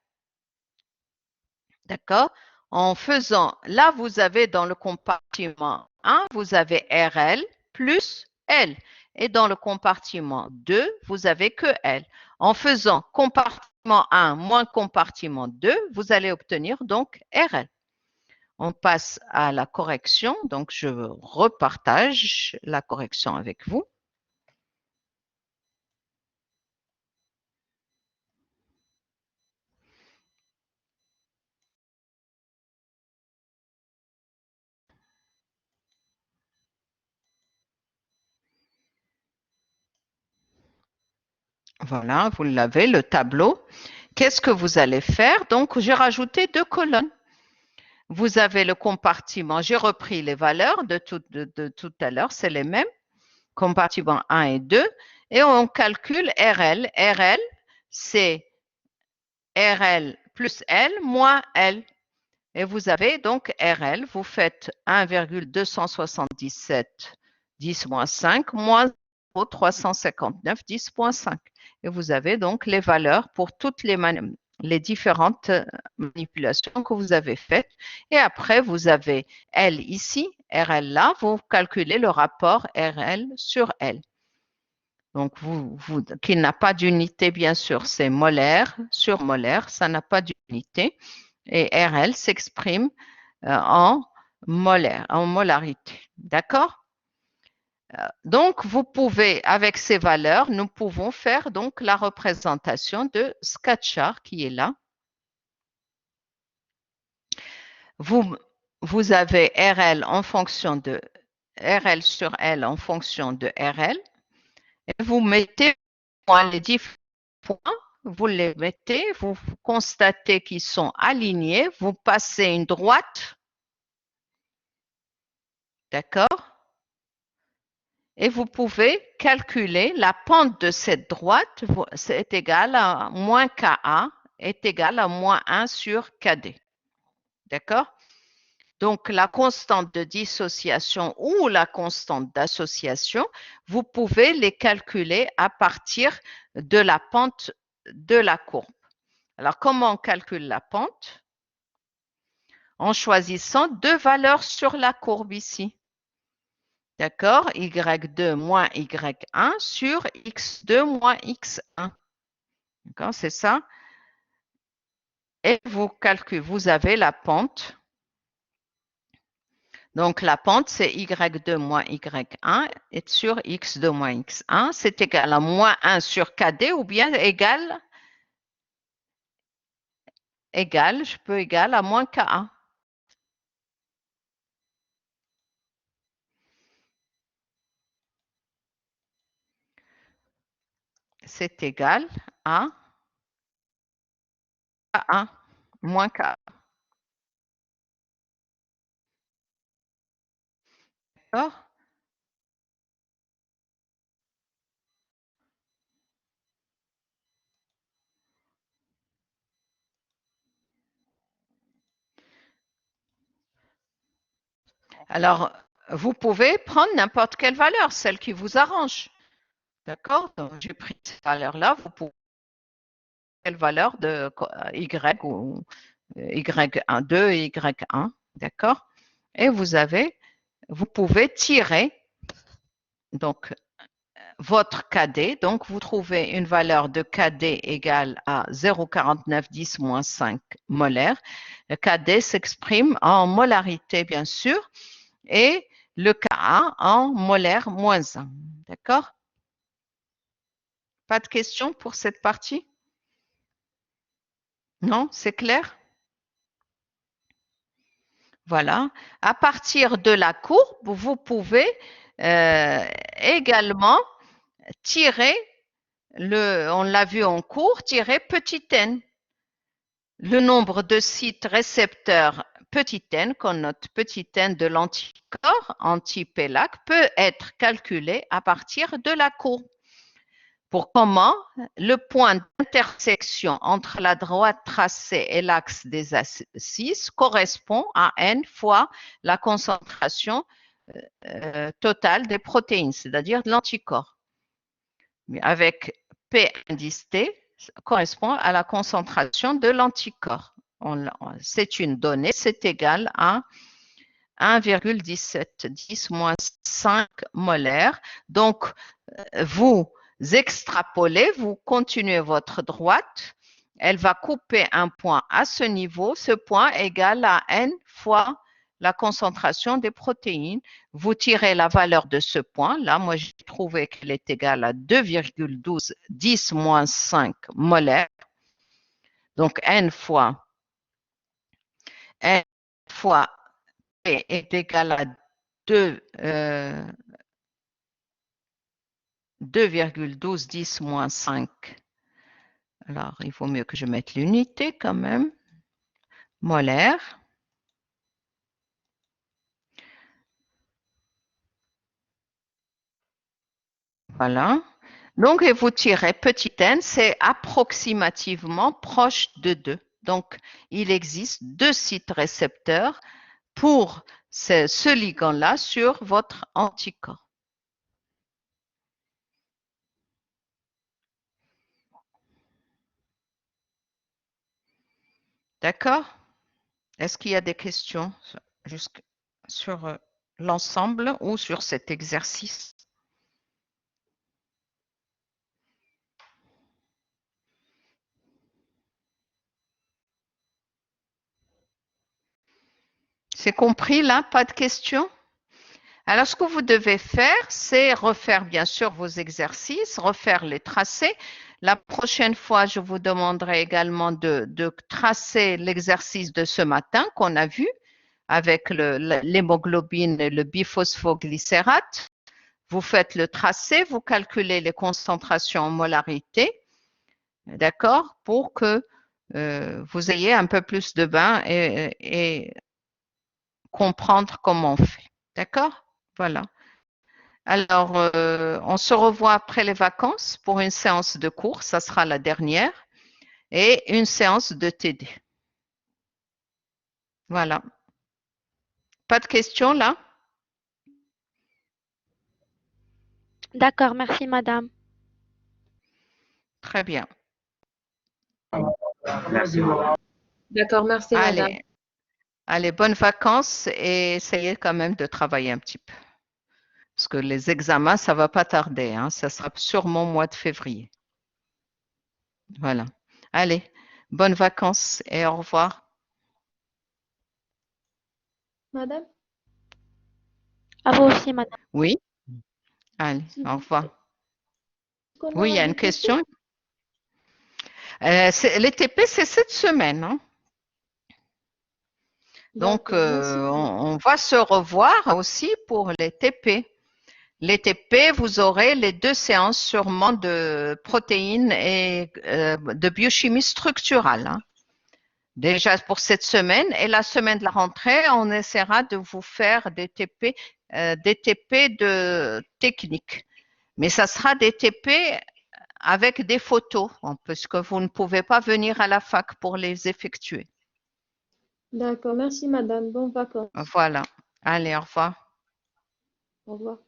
Speaker 1: D'accord? En faisant, là, vous avez dans le compartiment 1, vous avez RL plus L. Et dans le compartiment 2, vous avez que L. En faisant compartiment 1 moins compartiment 2, vous allez obtenir donc RL. On passe à la correction. Donc, je repartage la correction avec vous. Voilà, vous l'avez, le tableau. Qu'est-ce que vous allez faire? Donc, j'ai rajouté 2 colonnes. Vous avez le compartiment, j'ai repris les valeurs de tout à l'heure, c'est les mêmes, compartiment 1 et 2, et on calcule RL. RL, c'est RL plus L moins L. Et vous avez donc RL, vous faites 1,277 10-5 moins 359 10,5. Et vous avez donc les valeurs pour toutes les différentes manipulations que vous avez faites. Et après, vous avez L ici, RL là, vous calculez le rapport RL sur L. Donc, qui n'a pas d'unité, bien sûr, c'est molaire sur molaire, ça n'a pas d'unité. Et RL s'exprime en molaire, en molarité. D'accord? Donc, vous pouvez, avec ces valeurs, nous pouvons faire donc la représentation de Scatchard qui est là. Vous avez RL en fonction de RL sur L en fonction de RL. Et vous mettez les différents points, vous les mettez, vous constatez qu'ils sont alignés, vous passez une droite, d'accord? Et vous pouvez calculer la pente de cette droite, c'est égal à moins KA, est égal à moins 1 sur KD. D'accord? Donc, la constante de dissociation ou la constante d'association, vous pouvez les calculer à partir de la pente de la courbe. Alors, comment on calcule la pente? En choisissant 2 valeurs sur la courbe ici. D'accord? Y2 moins Y1 sur X2 moins X1. D'accord? C'est ça. Et vous calculez, vous avez la pente. Donc, la pente, c'est Y2 moins Y1 et sur X2 moins X1, c'est égal à moins 1 sur KD ou bien égal, je peux égal à moins KA. C'est égal à K1 moins KA. D'accord? Alors, vous pouvez prendre n'importe quelle valeur, celle qui vous arrange. D'accord? Donc, j'ai pris cette valeur-là, vous pouvez quelle valeur de Y ou Y1, 2 et Y1. D'accord? Et vous pouvez tirer donc votre KD. Donc, vous trouvez une valeur de KD égale à 0,4910 moins 5 molaires. Le KD s'exprime en molarité, bien sûr, et le Ka en molaire moins 1. D'accord? Pas de questions pour cette partie? Non, c'est clair? Voilà. À partir de la courbe, vous pouvez également tirer on l'a vu en cours, tirer petit n. Le nombre de sites récepteurs petit n, qu'on note petit n de l'anticorps anti-PELAC, peut être calculé à partir de la courbe. Pour comment le point d'intersection entre la droite tracée et l'axe des assises correspond à n fois la concentration totale des protéines, c'est-à-dire de l'anticorps. Avec P indice T correspond à la concentration de l'anticorps. C'est une donnée, c'est égal à 1,1710 moins 5 molaires. Donc, vous extrapolez, vous continuez votre droite, elle va couper un point à ce niveau, ce point égale à n fois la concentration des protéines. Vous tirez la valeur de ce point, là, moi j'ai trouvé qu'elle est égale à 2,1210 moins 5 molaires. Donc n fois P est égal à 2,1210 moins 5. Alors, il vaut mieux que je mette l'unité quand même. Molaire. Voilà. Donc, et vous tirez petit n, c'est approximativement proche de 2. Donc, il existe 2 sites récepteurs pour ce ligand-là sur votre anticorps. D'accord? Est-ce qu'il y a des questions sur l'ensemble ou sur cet exercice? C'est compris là? Pas de questions? Alors, ce que vous devez faire, c'est refaire bien sûr vos exercices, refaire les tracés. La prochaine fois, je vous demanderai également de tracer l'exercice de ce matin qu'on a vu avec l'hémoglobine et le biphosphoglycérate. Vous faites le tracé, vous calculez les concentrations en molarité, d'accord, pour que vous ayez un peu plus de bain et comprendre comment on fait. D'accord? Voilà. Alors, on se revoit après les vacances pour une séance de cours, ça sera la dernière, et une séance de TD. Voilà. Pas de questions là?
Speaker 2: D'accord, merci madame.
Speaker 1: Très bien.
Speaker 6: D'accord, merci madame.
Speaker 1: Allez, bonnes vacances et essayez quand même de travailler un petit peu. Parce que les examens, ça ne va pas tarder, hein, ça sera sûrement au mois de février. Voilà. Allez, bonnes vacances et au revoir.
Speaker 6: Madame,
Speaker 2: À vous aussi madame.
Speaker 1: Oui? Allez, au revoir. Oui, il y a une question? Les TP, c'est cette semaine. Hein? Donc, on va se revoir aussi pour les TP. Les TP, vous aurez les 2 séances sûrement de protéines et de biochimie structurale. Hein. Déjà pour cette semaine. Et la semaine de la rentrée, on essaiera de vous faire des TP de technique. Mais ça sera des TP avec des photos, puisque vous ne pouvez pas venir à la fac pour les effectuer.
Speaker 6: d'accord, merci madame. Bonnes vacances.
Speaker 1: Voilà. Allez, au revoir.
Speaker 6: Au revoir.